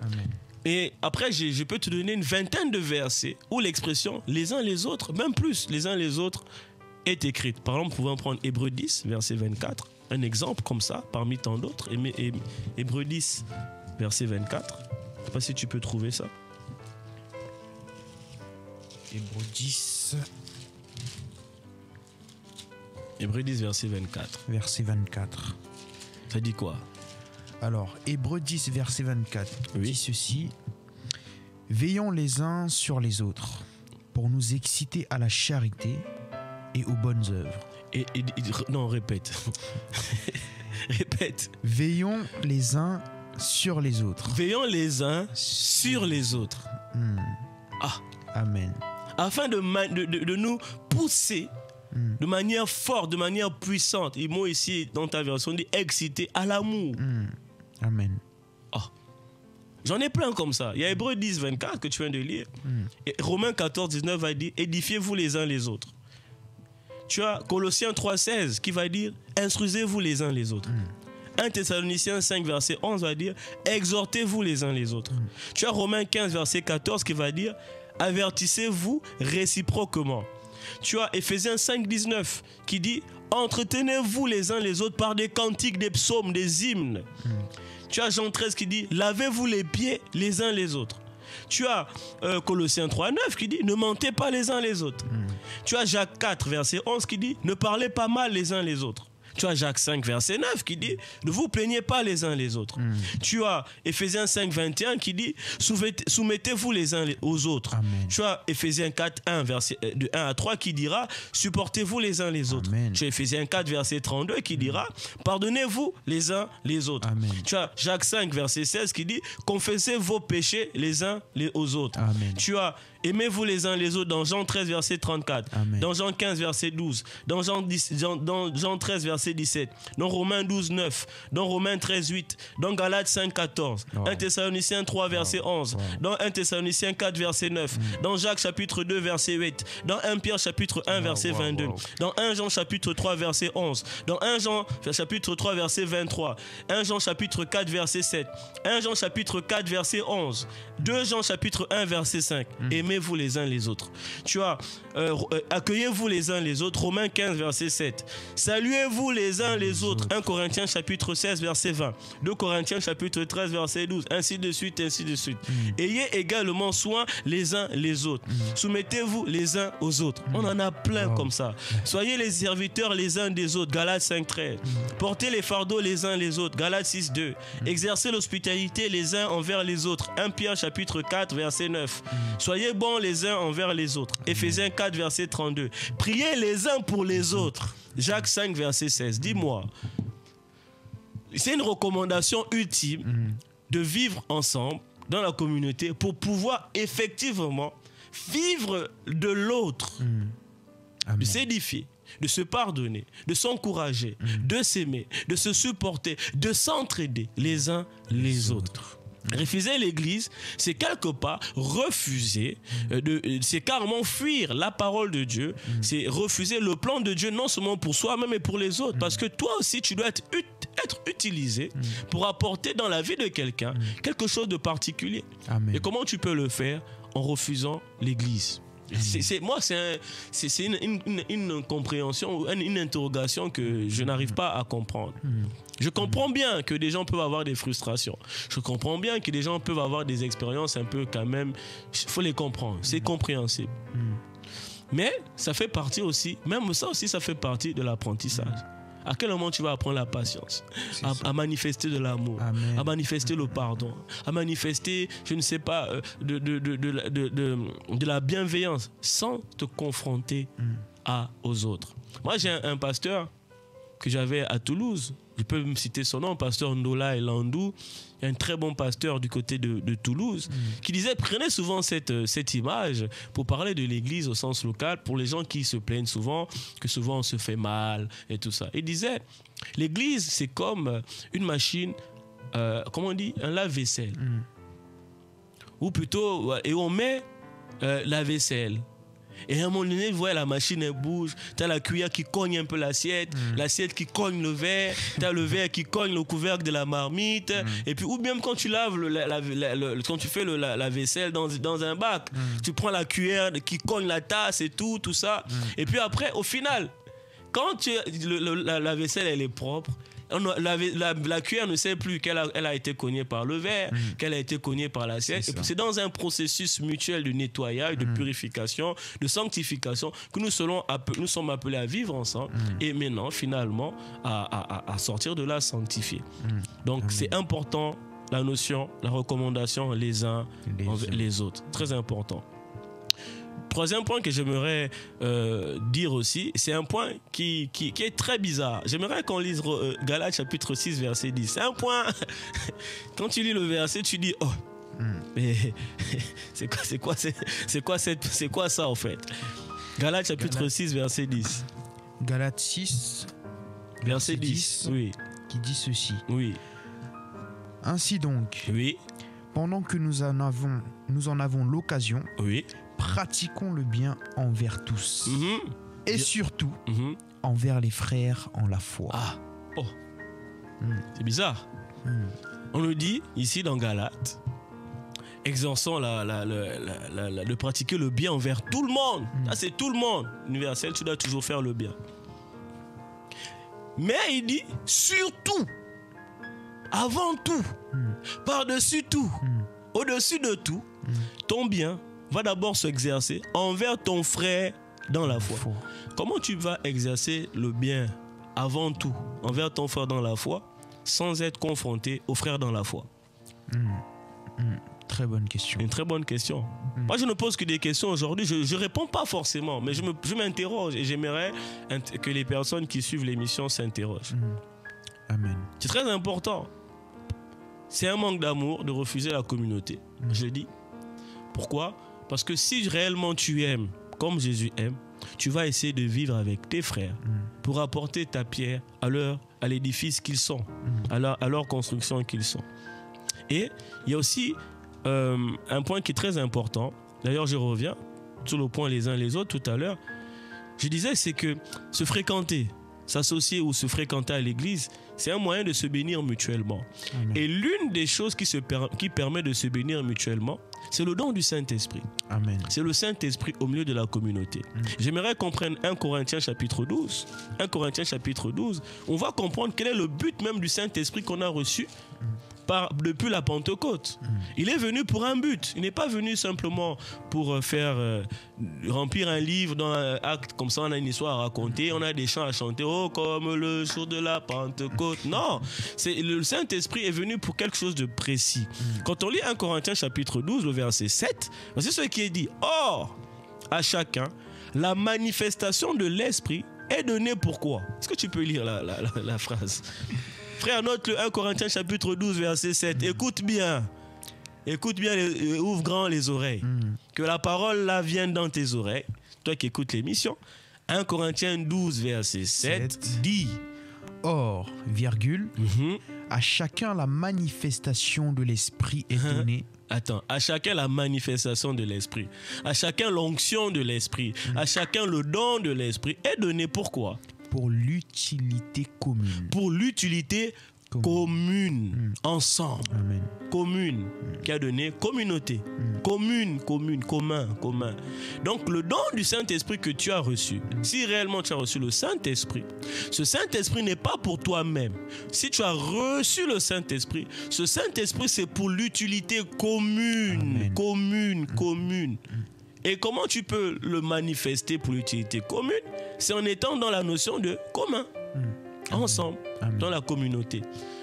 [SPEAKER 2] Amen.
[SPEAKER 1] Et après, je peux te donner une vingtaine de versets où l'expression les uns les autres, même plus les uns les autres, est écrite. Par exemple, nous pouvons prendre Hébreux 10, verset 24. Un exemple comme ça, parmi tant d'autres. Hébreux 10, verset 24. Je ne sais pas si tu peux trouver ça.
[SPEAKER 2] Hébreux 10.
[SPEAKER 1] Hébreux 10, verset 24.
[SPEAKER 2] Verset 24.
[SPEAKER 1] Ça dit quoi?
[SPEAKER 2] Alors, Hébreux 10, verset 24
[SPEAKER 1] Oui.
[SPEAKER 2] dit ceci. Veillons les uns sur les autres pour nous exciter à la charité et aux bonnes œuvres.
[SPEAKER 1] Non, répète. Répète.
[SPEAKER 2] Veillons les uns sur les autres.
[SPEAKER 1] Veillons les uns sur les autres. Ah.
[SPEAKER 2] Amen.
[SPEAKER 1] Afin de nous pousser de manière forte, de manière puissante. Et moi ici, dans ta version, on dit exciter à l'amour.
[SPEAKER 2] Amen.
[SPEAKER 1] Ah. J'en ai plein comme ça. Il y a Hébreux 10, 24 que tu viens de lire. Et Romains 14, 19 va dire édifiez-vous les uns les autres. Tu as Colossiens 3, 16 qui va dire instruisez-vous les uns les autres. 1 Thessaloniciens 5, verset 11 va dire exhortez-vous les uns les autres. Tu as Romains 15, verset 14 qui va dire avertissez-vous réciproquement. Tu as Éphésiens 5, 19 qui dit entretenez-vous les uns les autres par des cantiques, des psaumes, des hymnes. Tu as Jean 13 qui dit lavez-vous les pieds les uns les autres. Tu as Colossiens 3, 9 qui dit ne mentez pas les uns les autres. Tu as Jacques 4, verset 11 qui dit ne parlez pas mal les uns les autres. Tu as Jacques 5, verset 9 qui dit ne vous plaignez pas les uns les autres. Tu as Éphésiens 5, 21 qui dit soumettez-vous les uns aux autres.
[SPEAKER 2] Amen.
[SPEAKER 1] Tu as Éphésiens 4, 1, verset de 1 à 3 qui dira supportez-vous les uns les autres.
[SPEAKER 2] Amen.
[SPEAKER 1] Tu as Éphésiens 4, verset 32 qui dira pardonnez-vous les uns les autres.
[SPEAKER 2] Amen.
[SPEAKER 1] Tu as Jacques 5, verset 16 qui dit confessez vos péchés les uns aux autres.
[SPEAKER 2] Amen.
[SPEAKER 1] Tu as aimez-vous les uns les autres dans Jean 13, verset 34.
[SPEAKER 2] Amen.
[SPEAKER 1] Dans Jean 15, verset 12. Dans Jean 13, verset 17. Dans Romains 12, 9. Dans Romains 13, 8. Dans Galates 5, 14.
[SPEAKER 2] Wow.
[SPEAKER 1] 1 Thessaloniciens 3, verset 11. Dans 1 Thessaloniciens 4, verset 9. Dans Jacques chapitre 2, verset 8. Dans 1 Pierre chapitre 1, verset 22. Dans 1 Jean chapitre 3, verset 11. Dans 1 Jean chapitre 3, verset 23. 1 Jean chapitre 4, verset 7. 1 Jean chapitre 4, verset 11. 2 Jean chapitre 1, verset 5. Aimez-vous les uns les autres. Tu as accueillez-vous les uns les autres. Romains 15, verset 7. Saluez-vous les uns les autres. 1 Corinthiens chapitre 16, verset 20. 2 Corinthiens chapitre 13, verset 12. Ainsi de suite, ainsi de suite. Ayez également soin les uns les autres. Soumettez-vous les uns aux autres. On en a plein comme ça. Soyez les serviteurs les uns des autres. Galates 5, 13. Portez les fardeaux les uns les autres. Galates 6, 2. Exercez l'hospitalité les uns envers les autres. 1 Pierre chapitre 4, verset 9. Soyez bons les uns envers les autres. Éphésiens 4, verset 32. Priez les uns pour les autres. Jacques 5, verset 16. Dis-moi, c'est une recommandation ultime de vivre ensemble dans la communauté pour pouvoir effectivement vivre de l'autre, de s'édifier, de se pardonner, de s'encourager, de s'aimer, de se supporter, de s'entraider les uns les autres. Refuser l'église, c'est quelque part refuser, c'est carrément fuir la parole de Dieu, c'est refuser le plan de Dieu non seulement pour soi-même mais pour les autres, parce que toi aussi tu dois être utilisé pour apporter dans la vie de quelqu'un quelque chose de particulier.
[SPEAKER 2] Amen.
[SPEAKER 1] Et comment tu peux le faire? En refusant l'église. C'est une compréhension, une interrogation que je n'arrive pas à comprendre. Je comprends bien que des gens peuvent avoir des frustrations. Je comprends bien que des gens peuvent avoir des expériences un peu quand même. Il faut les comprendre. C'est compréhensible. Mais ça fait partie aussi, même ça aussi, ça fait partie de l'apprentissage. À quel moment tu vas apprendre la patience, à manifester de l'amour, à manifester le pardon, à manifester, je ne sais pas, de la bienveillance sans te confronter aux autres. Moi, j'ai un pasteur que j'avais à Toulouse. Je peux me citer son nom, pasteur Ndola Elandou. Il y a un très bon pasteur du côté de Toulouse qui disait, prenez souvent cette image pour parler de l'église au sens local, pour les gens qui se plaignent souvent, que souvent on se fait mal et tout ça. Il disait, l'église c'est comme une machine, comment on dit, un lave-vaisselle. Ou plutôt, et on met la vaisselle. Et à un moment donné, vous voyez, la machine elle bouge. Tu as la cuillère qui cogne un peu l'assiette, l'assiette qui cogne le verre, tu as le verre qui cogne le couvercle de la marmite. Et puis, ou bien quand tu laves, quand tu fais la vaisselle dans un bac, tu prends la cuillère qui cogne la tasse et tout ça. Et puis après, au final, quand la vaisselle elle est propre, la cuillère ne sait plus qu'elle a été cognée par le verre, qu'elle a été cognée par l'assiette. C'est dans un processus mutuel de nettoyage, de purification, de sanctification que nous sommes appelés à vivre ensemble et maintenant, finalement, à sortir de là sanctifiés. Donc, c'est important, la notion, la recommandation les uns envers les autres. Très important. Troisième point que j'aimerais dire aussi, c'est un point qui est très bizarre. J'aimerais qu'on lise Galates chapitre 6, verset 10. C'est un point, quand tu lis le verset, tu dis, oh, mais c'est quoi ça en fait? Galates chapitre 6, verset 10.
[SPEAKER 2] Galates 6,
[SPEAKER 1] verset 10, oui.
[SPEAKER 2] Qui dit ceci.
[SPEAKER 1] Oui.
[SPEAKER 2] Ainsi donc,
[SPEAKER 1] oui.
[SPEAKER 2] Pendant que nous en avons l'occasion,
[SPEAKER 1] oui.
[SPEAKER 2] Pratiquons le bien envers tous. Et surtout, envers les frères en la foi.
[SPEAKER 1] Ah, oh. C'est bizarre. On nous dit ici dans Galates, exerçons de pratiquer le bien envers tout le monde. Ça, c'est tout le monde. Universel, tu dois toujours faire le bien. Mais il dit surtout, avant tout, par-dessus tout, au-dessus de tout, ton bien va d'abord s'exercer envers ton frère dans la foi. Comment tu vas exercer le bien avant tout envers ton frère dans la foi sans être confronté au frère dans la foi?
[SPEAKER 2] Très bonne question.
[SPEAKER 1] Une très bonne question. Moi, je ne pose que des questions aujourd'hui. Je ne réponds pas forcément, mais je m'interroge et j'aimerais que les personnes qui suivent l'émission s'interrogent.
[SPEAKER 2] Amen.
[SPEAKER 1] C'est très important. C'est un manque d'amour de refuser la communauté. Je le dis. Pourquoi? Parce que si réellement tu aimes comme Jésus aime, tu vas essayer de vivre avec tes frères pour apporter ta pierre à l'édifice qu'ils sont, à leur construction qu'ils sont. Et il y a aussi un point qui est très important. D'ailleurs, je reviens sur le point les uns les autres tout à l'heure. Je disais, c'est que se fréquenter, s'associer ou se fréquenter à l'église, c'est un moyen de se bénir mutuellement. Amen. Et l'une des choses qui permet de se bénir mutuellement, c'est le don du Saint-Esprit.
[SPEAKER 2] Amen.
[SPEAKER 1] C'est le Saint-Esprit au milieu de la communauté. J'aimerais qu'on prenne 1 Corinthiens chapitre 12. 1 Corinthiens chapitre 12. On va comprendre quel est le but même du Saint-Esprit qu'on a reçu depuis la Pentecôte. Il est venu pour un but. Il n'est pas venu simplement pour remplir un livre dans un acte, comme ça on a une histoire à raconter, on a des chants à chanter, oh comme le jour de la Pentecôte. Non, le Saint-Esprit est venu pour quelque chose de précis. Quand on lit 1 Corinthiens chapitre 12, le verset 7, c'est ce qui est dit. Or, à chacun, la manifestation de l'Esprit est donnée pour quoi? Est-ce que tu peux lire la phrase? Frère, note le 1 Corinthiens chapitre 12, verset 7. Écoute bien. Écoute bien, ouvre grand les oreilles. Que la parole là vienne dans tes oreilles. Toi qui écoutes l'émission. 1 Corinthiens 12, verset 7 dit.
[SPEAKER 2] Or, virgule, à chacun la manifestation de l'Esprit est donnée.
[SPEAKER 1] Attends, à chacun la manifestation de l'Esprit. À chacun l'onction de l'Esprit. À chacun le don de l'Esprit est donné. Pourquoi? Pour
[SPEAKER 2] l'utilité commune.
[SPEAKER 1] Pour l'utilité commune. Ensemble.
[SPEAKER 2] Amen.
[SPEAKER 1] Commune. Qui a donné communauté. Commune, commun. Donc le don du Saint-Esprit que tu as reçu, si réellement tu as reçu le Saint-Esprit, ce Saint-Esprit n'est pas pour toi-même. Si tu as reçu le Saint-Esprit, ce Saint-Esprit c'est pour l'utilité commune. Amen. Commune. Et comment tu peux le manifester pour l'utilité commune? C'est en étant dans la notion de commun, ensemble, dans la communauté.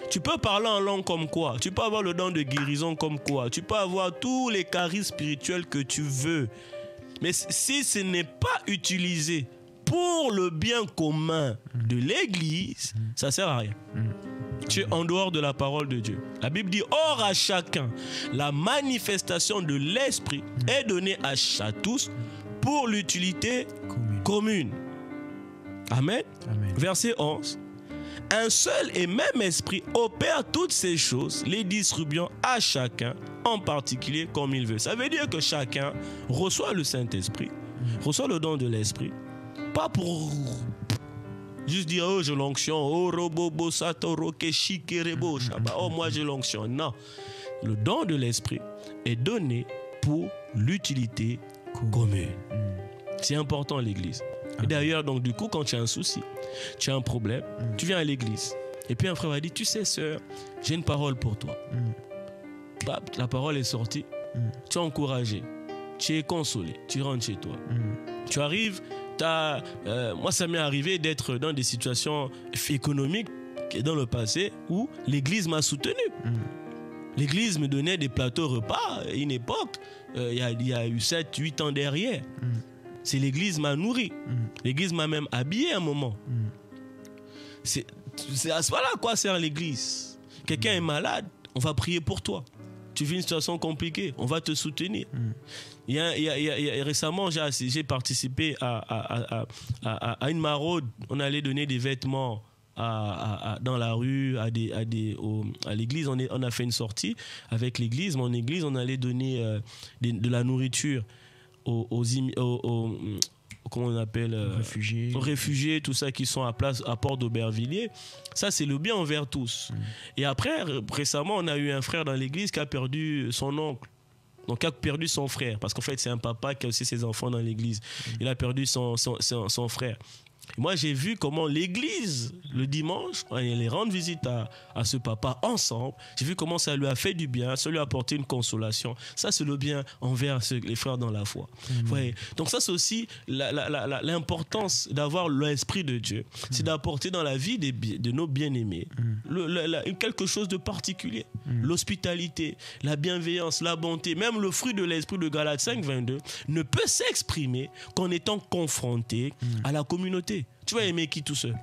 [SPEAKER 1] Tu peux parler en langue comme quoi? Tu peux avoir le don de guérison comme quoi? Tu peux avoir tous les charismes spirituels que tu veux. Mais si ce n'est pas utilisé pour le bien commun de l'Église, ça sert à rien. Tu es en dehors de la parole de Dieu. La Bible dit, or à chacun, la manifestation de l'Esprit est donnée à tous pour l'utilité commune. Amen.
[SPEAKER 2] Amen.
[SPEAKER 1] Verset 11. Un seul et même esprit opère toutes ces choses, les distribuant à chacun, en particulier comme il veut. Ça veut dire que chacun reçoit le Saint-Esprit, reçoit le don de l'Esprit, pas pour juste dire, oh, j'ai l'onction, oh, robobo, satoro, keshikerebo, shaba, oh, moi j'ai l'onction. Non. Le don de l'Esprit est donné pour l'utilité commune. C'est important, l'Église. Et d'ailleurs, donc, du coup, quand tu as un souci, tu as un problème, tu viens à l'église. Et puis un frère va dire, tu sais, sœur, j'ai une parole pour toi. Bah, la parole est sortie, tu es encouragé, tu es consolé, tu rentres chez toi. Tu arrives, moi ça m'est arrivé d'être dans des situations économiques dans le passé où l'église m'a soutenu. L'église me donnait des plateaux repas à une époque, il y a eu 7-8 ans derrière. C'est l'église m'a nourri. L'église m'a même habillé un moment. C'est à ce moment-là à quoi sert l'église. Quelqu'un est malade, on va prier pour toi. Tu vis une situation compliquée, on va te soutenir. Récemment, j'ai participé à une maraude. On allait donner des vêtements dans la rue, à l'église. On a fait une sortie avec l'église. Mon église, on allait donner de la nourriture aux comment on appelle aux réfugiés, tout ça qui sont à Port d'Aubervilliers. Ça, c'est le bien envers tous. Et après, récemment, on a eu un frère dans l'église qui a perdu son oncle. Donc, qui a perdu son frère. Parce qu'en fait, c'est un papa qui a aussi ses enfants dans l'église. Il a perdu son frère. Moi, j'ai vu comment l'église, le dimanche, on allait rendre visite à ce papa ensemble. J'ai vu comment ça lui a fait du bien, ça lui a apporté une consolation. Ça, c'est le bien envers les frères dans la foi. Ouais. Donc ça, c'est aussi l'importance d'avoir l'Esprit de Dieu. C'est d'apporter dans la vie de nos bien-aimés quelque chose de particulier. L'hospitalité, la bienveillance, la bonté, même le fruit de l'Esprit de Galates 5:22 ne peut s'exprimer qu'en étant confronté à la communauté. Tu vas aimer qui tout seul?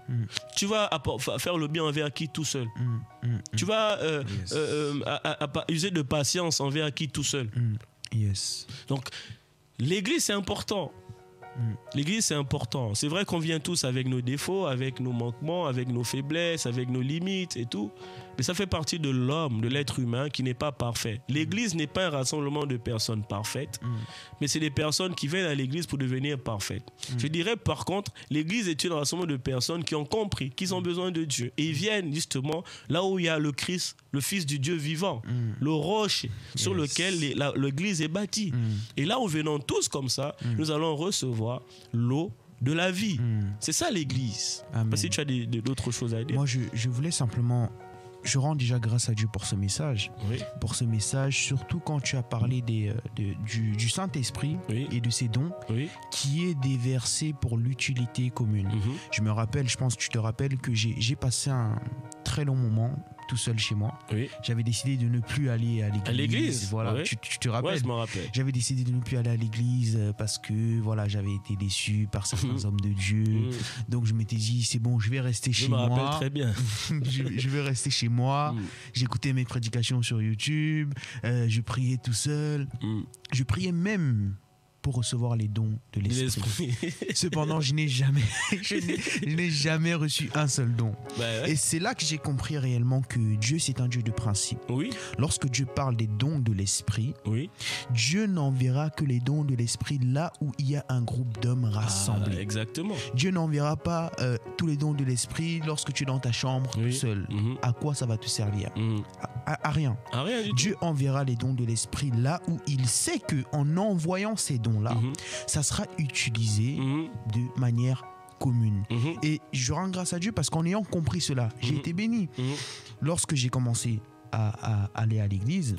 [SPEAKER 1] Tu vas faire le bien envers qui tout seul? Tu vas user de patience envers qui tout seul?
[SPEAKER 2] Yes.
[SPEAKER 1] Donc, l'église, c'est important. L'église, c'est important. C'est vrai qu'on vient tous avec nos défauts, avec nos manquements, avec nos faiblesses, avec nos limites et tout. Mais ça fait partie de l'homme, de l'être humain qui n'est pas parfait. L'église n'est pas un rassemblement de personnes parfaites, mais c'est des personnes qui viennent à l'église pour devenir parfaites. Je dirais par contre, l'église est un rassemblement de personnes qui ont compris qu'ils ont besoin de Dieu. Et ils viennent justement là où il y a le Christ, le Fils du Dieu vivant, le rocher sur lequel l'église est bâtie. Et là où venons tous comme ça, nous allons recevoir l'eau de la vie. C'est ça l'église. Parce que tu as d'autres choses à dire.
[SPEAKER 2] Moi, je voulais simplement... Je rends déjà grâce à Dieu pour ce message.
[SPEAKER 1] Oui.
[SPEAKER 2] Pour ce message, surtout quand tu as parlé du Saint-Esprit et de ses dons, qui est déversé pour l'utilité commune. Je me rappelle, je pense que tu te rappelles que j'ai passé un très long moment tout seul chez moi. J'avais décidé de ne plus aller à l'église.
[SPEAKER 1] À l'église?
[SPEAKER 2] Voilà, tu te rappelles?
[SPEAKER 1] Ouais, je m'en rappelle.
[SPEAKER 2] J'avais décidé de ne plus aller à l'église parce que voilà, j'avais été déçu par certains hommes de Dieu. Donc je m'étais dit, c'est bon, je vais rester chez moi.
[SPEAKER 1] Je me rappelle très bien.
[SPEAKER 2] je vais rester chez moi. J'écoutais mes prédications sur YouTube. Je priais tout seul. Je priais même pour recevoir les dons de l'Esprit. Cependant, je n'ai jamais reçu un seul don. Et c'est là que j'ai compris réellement que Dieu, c'est un Dieu de principe. Lorsque Dieu parle des dons de l'Esprit, Dieu n'enverra que les dons de l'Esprit là où il y a un groupe d'hommes rassemblés.
[SPEAKER 1] Exactement.
[SPEAKER 2] Dieu n'enverra pas tous les dons de l'Esprit lorsque tu es dans ta chambre seul. À quoi ça va te servir? À rien.
[SPEAKER 1] À rien du tout.
[SPEAKER 2] Dieu enverra les dons de l'Esprit là où il sait qu'en envoyant ces dons là, ça sera utilisé de manière commune. Et je rends grâce à Dieu parce qu'en ayant compris cela, j'ai été béni. Lorsque j'ai commencé à aller à l'église,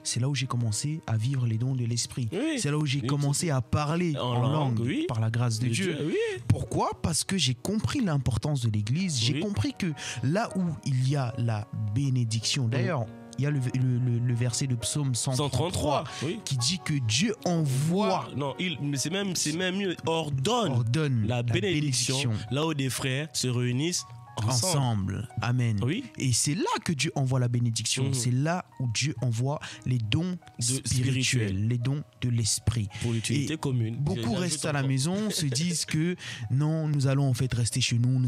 [SPEAKER 2] c'est là où j'ai commencé à vivre les dons de l'Esprit. C'est là où j'ai commencé à parler en langue par la grâce de Dieu. Pourquoi? Parce que j'ai compris l'importance de l'église. J'ai compris que là où il y a la bénédiction, d'ailleurs, il y a le verset de Psaume 133
[SPEAKER 1] oui.
[SPEAKER 2] qui dit que Dieu envoie.
[SPEAKER 1] Non, c'est même mieux, ordonne la bénédiction là où des frères se réunissent ensemble.
[SPEAKER 2] Amen.
[SPEAKER 1] Oui.
[SPEAKER 2] Et c'est là que Dieu envoie la bénédiction. C'est là où Dieu envoie les dons spirituels, les dons de l'esprit.
[SPEAKER 1] Pour l'utilité commune.
[SPEAKER 2] Beaucoup restent à la maison, se disent que non, nous allons en fait rester chez nous.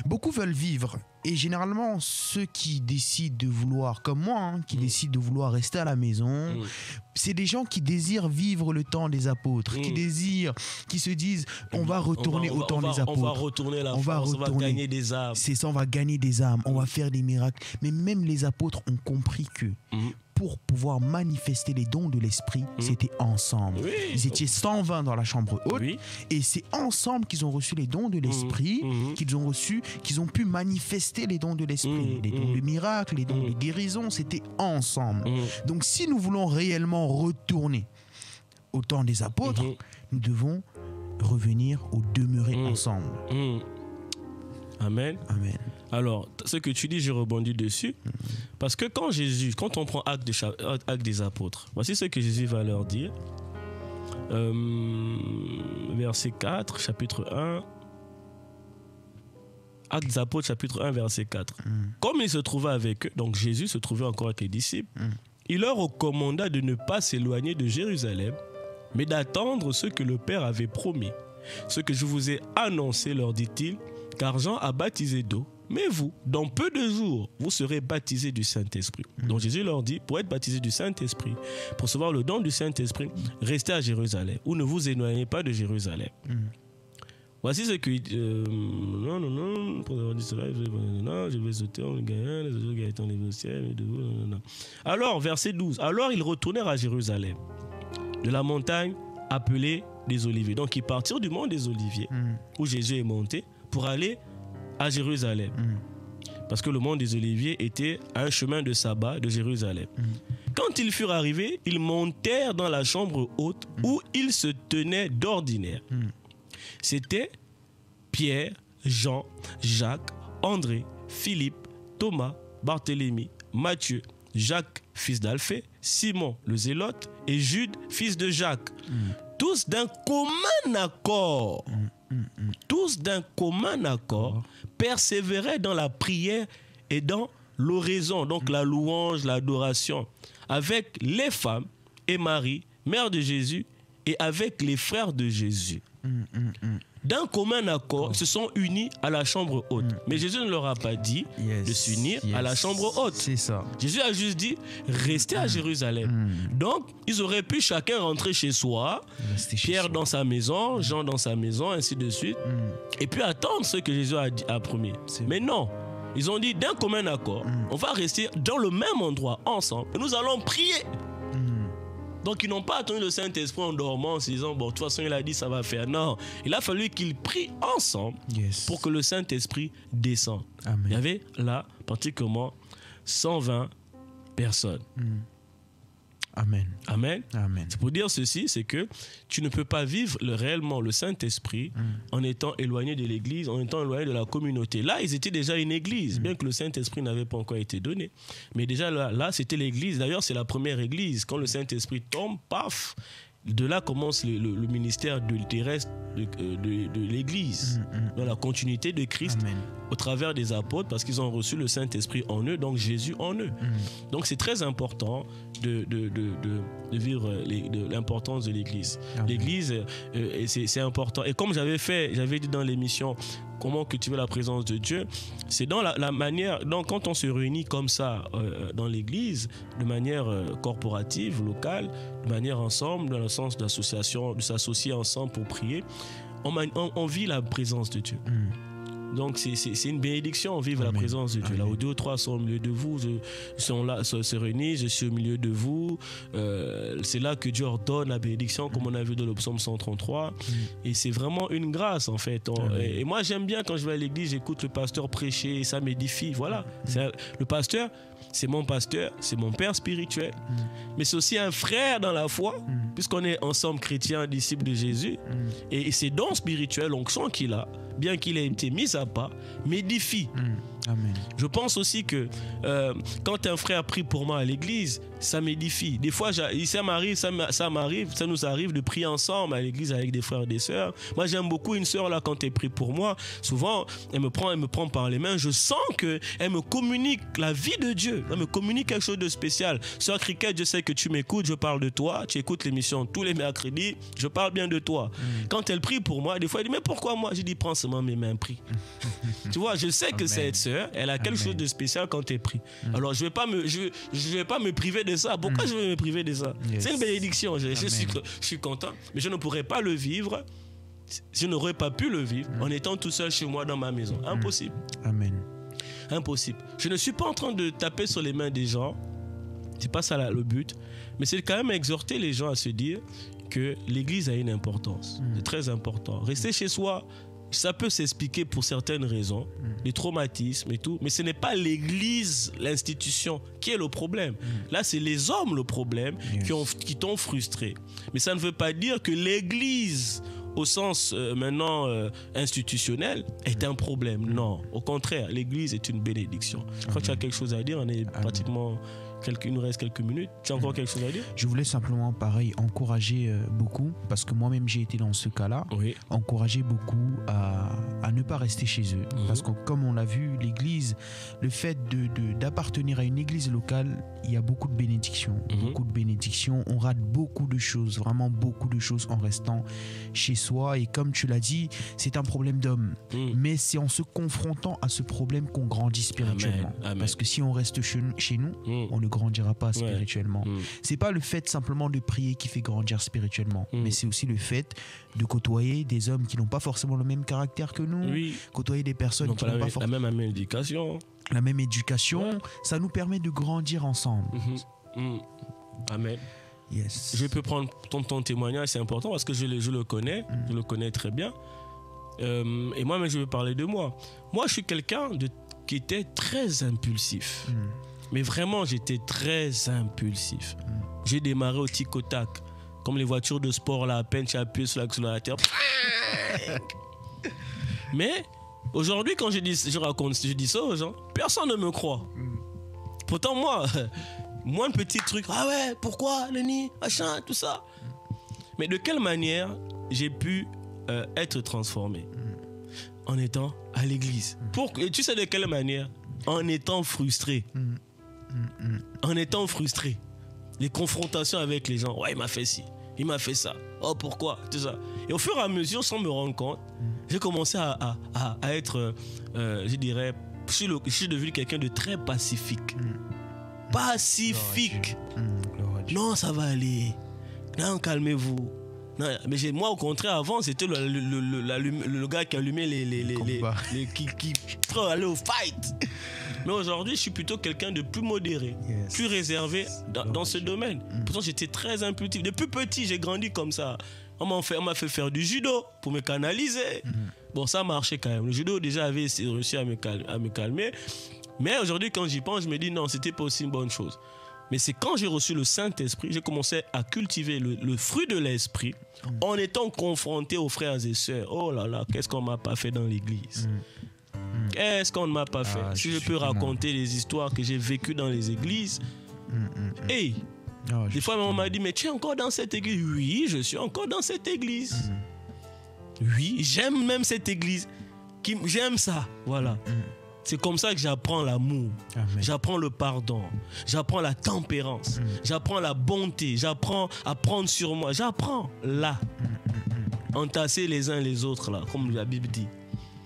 [SPEAKER 2] Beaucoup veulent vivre. Et généralement, ceux qui décident de vouloir, comme moi, qui décident de vouloir rester à la maison, c'est des gens qui désirent vivre le temps des apôtres, qui se disent, on va retourner au temps des apôtres.
[SPEAKER 1] On va retourner on va gagner des âmes.
[SPEAKER 2] C'est ça, on va gagner des âmes, on va faire des miracles. Mais même les apôtres ont compris que pour pouvoir manifester les dons de l'esprit, c'était ensemble.
[SPEAKER 1] Oui.
[SPEAKER 2] Ils étaient 120 dans la chambre haute, et c'est ensemble qu'ils ont reçu les dons de l'esprit, qu'ils ont pu manifester les dons de l'esprit, les dons de miracles, les dons de guérison, c'était ensemble. Donc si nous voulons réellement retourner au temps des apôtres, nous devons revenir au demeurer ensemble.
[SPEAKER 1] Amen.
[SPEAKER 2] Amen.
[SPEAKER 1] Alors, ce que tu dis, je rebondis dessus. Parce que quand on prend acte des apôtres, voici ce que Jésus va leur dire. Verset 4, chapitre 1. Actes des apôtres, chapitre 1, verset 4. Comme il se trouvait avec eux, donc Jésus se trouvait encore avec les disciples, il leur recommanda de ne pas s'éloigner de Jérusalem, mais d'attendre ce que le Père avait promis. Ce que je vous ai annoncé, leur dit-il, car Jean a baptisé d'eau, mais vous, dans peu de jours, vous serez baptisés du Saint-Esprit. Donc Jésus leur dit, pour être baptisé du Saint-Esprit, pour recevoir le don du Saint-Esprit, restez à Jérusalem, ou ne vous éloignez pas de Jérusalem. Voici ce que... je vais sauter en gagnant, les autres qui étant au ciel, Alors, verset 12, alors ils retournèrent à Jérusalem, de la montagne appelée des Oliviers. Donc ils partirent du mont des Oliviers, où Jésus est monté, pour aller à Jérusalem. Parce que le mont des Oliviers était un chemin de sabbat de Jérusalem. Quand ils furent arrivés, ils montèrent dans la chambre haute où ils se tenaient d'ordinaire. C'était Pierre, Jean, Jacques, André, Philippe, Thomas, Barthélemy, Matthieu, Jacques, fils d'Alphée, Simon le Zélote et Jude, fils de Jacques. Tous d'un commun accord. Tous d'un commun accord persévéraient dans la prière et dans l'oraison, donc la louange, l'adoration, avec les femmes et Marie, mère de Jésus, et avec les frères de Jésus. D'un commun accord, ils se sont unis à la chambre haute. Mais Jésus ne leur a pas dit de s'unir à la chambre haute.
[SPEAKER 2] C'est ça.
[SPEAKER 1] Jésus a juste dit, restez à Jérusalem. Donc, ils auraient pu chacun rentrer chez soi, Pierre dans sa maison, Jean dans sa maison, ainsi de suite, et puis attendre ce que Jésus a promis. Mais non, ils ont dit, d'un commun accord, on va rester dans le même endroit, ensemble, et nous allons prier. Donc, ils n'ont pas attendu le Saint-Esprit en dormant, en se disant, bon, de toute façon, il a dit, ça va faire. Non, il a fallu qu'ils prient ensemble pour que le Saint-Esprit descende. Amen. Il y avait là, pratiquement, 120 personnes.
[SPEAKER 2] Amen.
[SPEAKER 1] Amen.
[SPEAKER 2] Amen.
[SPEAKER 1] C'est pour dire ceci, c'est que tu ne peux pas vivre réellement le Saint-Esprit en étant éloigné de l'Église, en étant éloigné de la communauté. Là, ils étaient déjà une Église, bien que le Saint-Esprit n'avait pas encore été donné. Mais déjà là c'était l'Église. D'ailleurs, c'est la première Église. Quand le Saint-Esprit tombe, paf, de là commence le ministère terrestre de l'Église, dans la continuité de Christ. Amen. Au travers des apôtres, parce qu'ils ont reçu le Saint-Esprit en eux, donc Jésus en eux. Donc c'est très important de vivre l'importance de l'Église. L'Église, c'est important. Et comme j'avais dit dans l'émission, comment cultiver la présence de Dieu, c'est dans la manière, donc quand on se réunit comme ça dans l'Église, de manière corporative, locale, de manière ensemble, dans le sens d'association, de s'associer ensemble pour prier, on vit la présence de Dieu. Donc c'est une bénédiction, vivre la présence de Dieu. Là où 2 ou 3 sont au milieu de vous, sont là, se réunissent, je suis au milieu de vous. C'est là que Dieu ordonne la bénédiction, comme on a vu dans le psaume 133. Et c'est vraiment une grâce, en fait. Et moi, j'aime bien quand je vais à l'église, j'écoute le pasteur prêcher, ça m'édifie. Voilà. Le pasteur, c'est mon pasteur, c'est mon père spirituel. Mais c'est aussi un frère dans la foi, puisqu'on est ensemble chrétiens, disciples de Jésus. Et ces dons spirituels, l'onction qu'il a, bien qu'il ait été mis à part, m'édifie.
[SPEAKER 2] Amen.
[SPEAKER 1] Je pense aussi que quand un frère prie pour moi à l'église, ça m'édifie. Des fois, ça nous arrive de prier ensemble à l'église avec des frères et des sœurs. Moi, j'aime beaucoup une sœur là quand elle prie pour moi. Souvent, elle me prend par les mains. Je sens qu'elle me communique la vie de Dieu. Elle me communique quelque chose de spécial. Sœur Cricket, je sais que tu m'écoutes, je parle de toi. Tu écoutes l'émission tous les mercredis, je parle bien de toi. Quand elle prie pour moi, des fois, elle dit, mais pourquoi moi? Je dis, prends seulement mes mains, prie. Tu vois, je sais que cette sœur, elle a quelque chose de spécial quand elle prie. Alors, je vais pas me priver de ça. Pourquoi je vais me priver de ça? C'est une bénédiction. Je suis content, mais je ne pourrais pas le vivre. Je n'aurais pas pu le vivre en étant tout seul chez moi dans ma maison. Impossible.
[SPEAKER 2] Amen.
[SPEAKER 1] Impossible. Je ne suis pas en train de taper sur les mains des gens. C'est pas ça le but. Mais c'est quand même exhorter les gens à se dire que l'église a une importance. C'est très important. Rester chez soi, ça peut s'expliquer pour certaines raisons, les traumatismes et tout, mais ce n'est pas l'église, l'institution qui est le problème. Là, c'est les hommes le problème qui t'ont frustré. Mais ça ne veut pas dire que l'église, au sens institutionnel, est un problème. Non, au contraire, l'église est une bénédiction. Je crois que tu as quelque chose à dire, on est pratiquement... Il nous reste quelques minutes. Tu as encore quelque chose à dire?
[SPEAKER 2] Je voulais simplement, pareil, encourager beaucoup, parce que moi-même j'ai été dans ce cas-là, encourager beaucoup à ne pas rester chez eux. Parce que comme on l'a vu, l'église, le fait d'appartenir à une église locale, il y a beaucoup de bénédictions. Beaucoup de bénédictions. On rate beaucoup de choses, vraiment beaucoup de choses en restant chez soi. Et comme tu l'as dit, c'est un problème d'homme. Mais c'est en se confrontant à ce problème qu'on grandit spirituellement.
[SPEAKER 1] Amen.
[SPEAKER 2] Parce que si on reste chez nous, on ne grandira pas spirituellement. C'est pas le fait simplement de prier qui fait grandir spirituellement, mais c'est aussi le fait de côtoyer des hommes qui n'ont pas forcément le même caractère que nous, côtoyer des personnes qui n'ont pas forcément
[SPEAKER 1] la même éducation.
[SPEAKER 2] La même éducation, ça nous permet de grandir ensemble.
[SPEAKER 1] Amen.
[SPEAKER 2] Yes.
[SPEAKER 1] Je peux prendre ton témoignage, c'est important parce que je le connais très bien. Et moi-même, je veux parler de moi. Moi, je suis quelqu'un qui était très impulsif. Mais vraiment, j'étais très impulsif. J'ai démarré au tic au tac. Comme les voitures de sport, là, à peine tu appuies sur l'accélérateur. Mais aujourd'hui, quand je dis ça aux gens, personne ne me croit. Pourtant, moi, moins de petits trucs. Ah ouais, pourquoi, Lenny, machin, tout ça. Mais de quelle manière j'ai pu être transformé? En étant à l'église. Et tu sais de quelle manière? En étant frustré. En étant frustré. Les confrontations avec les gens. Ouais, il m'a fait ci, il m'a fait ça. Oh, pourquoi? Tout ça. Et au fur et à mesure, sans me rendre compte, j'ai commencé à être, je dirais, je suis devenu quelqu'un de très pacifique. Pacifique. Non, ça va aller. Non, calmez-vous. Non, mais moi, au contraire, avant, c'était le gars qui allumait qui allait au fight. Mais aujourd'hui, je suis plutôt quelqu'un de plus modéré, plus réservé dans ce domaine. Pourtant, j'étais très impulsif. Depuis petit, j'ai grandi comme ça. On m'a fait faire du judo pour me canaliser. Bon, ça marchait quand même. Le judo, déjà, avait réussi à me calmer. Mais aujourd'hui, quand j'y pense, je me dis non, c'était pas aussi une bonne chose. Mais c'est quand j'ai reçu le Saint-Esprit, j'ai commencé à cultiver le fruit de l'Esprit en étant confronté aux frères et sœurs. Oh là là, qu'est-ce qu'on m'a pas fait dans l'église? Qu'est-ce qu'on ne m'a pas fait? Si je peux raconter les histoires que j'ai vécues dans les églises. Hey, des fois, on m'a dit, mais tu es encore dans cette église? Oui, je suis encore dans cette église. Oui, j'aime même cette église. J'aime ça, voilà. C'est comme ça que j'apprends l'amour, j'apprends le pardon, j'apprends la tempérance, j'apprends la bonté, j'apprends à prendre sur moi, j'apprends là, entasser les uns les autres là, comme la Bible dit.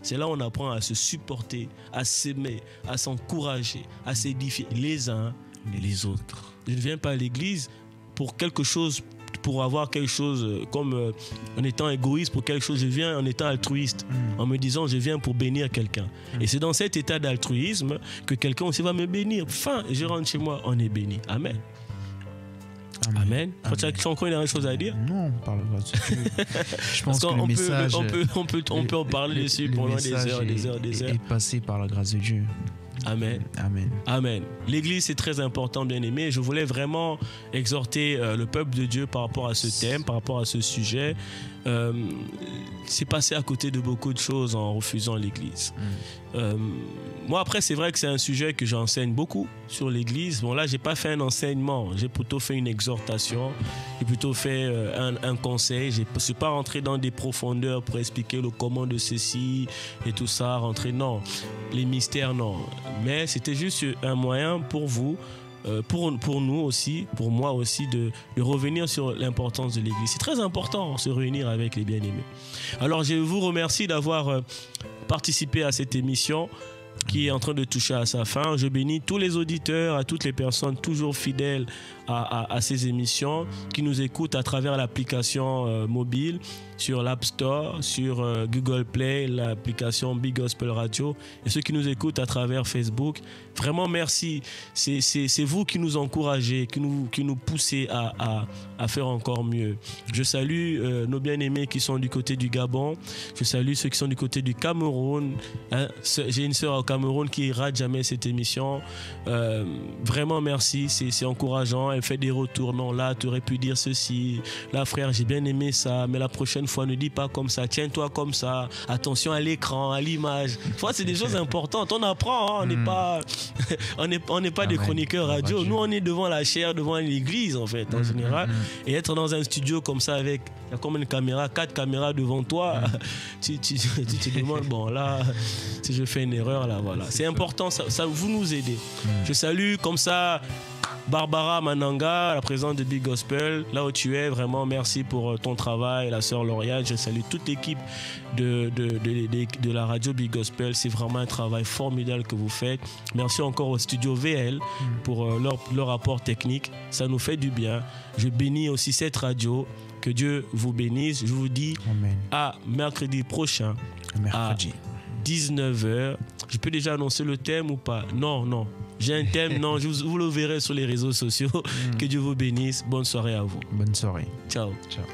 [SPEAKER 1] C'est là où on apprend à se supporter, à s'aimer, à s'encourager, à s'édifier les uns et les autres. Je ne viens pas à l'église pour quelque chose, pour avoir quelque chose comme en étant égoïste pour quelque chose. Je viens en étant altruiste, en me disant je viens pour bénir quelqu'un. Et c'est dans cet état d'altruisme que quelqu'un aussi va me bénir. Enfin, je rentre chez moi, on est béni. Amen. Amen. Tu as encore une chose à dire?
[SPEAKER 2] Non, on parle là-dessus. Je pense que le message...
[SPEAKER 1] On peut en parler dessus pendant des heures et des heures et des heures.
[SPEAKER 2] Et passer par la grâce de Dieu.
[SPEAKER 1] Amen.
[SPEAKER 2] Amen.
[SPEAKER 1] Amen. L'Église, c'est très important, bien aimé. Je voulais vraiment exhorter le peuple de Dieu par rapport à ce thème, par rapport à ce sujet. C'est passé à côté de beaucoup de choses en refusant l'Église. Moi, après, c'est vrai que c'est un sujet que j'enseigne beaucoup sur l'Église. Bon, là, j'ai pas fait un enseignement. J'ai plutôt fait une exhortation. J'ai plutôt fait un conseil. Je ne suis pas rentré dans des profondeurs pour expliquer le comment de ceci et tout ça. Non. Les mystères, non. Mais c'était juste un moyen pour vous, pour nous aussi, pour moi aussi, de revenir sur l'importance de l'Église. C'est très important de se réunir avec les bien-aimés. Alors, je vous remercie d'avoir participé à cette émission qui est en train de toucher à sa fin. Je bénis tous les auditeurs, à toutes les personnes toujours fidèles à ces émissions, qui nous écoutent à travers l'application mobile, sur l'App Store, sur Google Play, l'application Big Gospel Radio, et ceux qui nous écoutent à travers Facebook. Vraiment, merci. C'est vous qui nous encouragez, qui nous poussez à faire encore mieux. Je salue nos bien-aimés qui sont du côté du Gabon. Je salue ceux qui sont du côté du Cameroun. J'ai une sœur au Cameroun qui ne rate jamais cette émission. Vraiment, merci. C'est encourageant. Elle fait des retours. Non, là, tu aurais pu dire ceci. Là, frère, j'ai bien aimé ça, mais la prochaine fois, ne dis pas comme ça. Tiens-toi comme ça. Attention à l'écran, à l'image. C'est des choses importantes. On apprend. On n'est pas... on n'est pas des chroniqueurs radio. Nous, on est devant la chair, devant l'église, en fait, en général. Et être dans un studio comme ça, avec combien de caméras, 4 caméras devant toi, tu te demandes, bon, là, si je fais une erreur, là, voilà. C'est important, ça vous nous aidez. Je salue comme ça Barbara Mananga, la présidente de Big Gospel, là où tu es, vraiment merci pour ton travail, la sœur Lauriane. Je salue toute l'équipe de la radio Big Gospel. C'est vraiment un travail formidable que vous faites. Merci encore au studio VL pour leur apport technique. Ça nous fait du bien. Je bénis aussi cette radio. Que Dieu vous bénisse. Je vous dis Amen. À mercredi prochain à 19h. Je peux déjà annoncer le thème ou pas? Non. J'ai un thème, non, vous le verrez sur les réseaux sociaux. Que Dieu vous bénisse. Bonne soirée à vous.
[SPEAKER 2] Bonne soirée.
[SPEAKER 1] Ciao.
[SPEAKER 2] Ciao.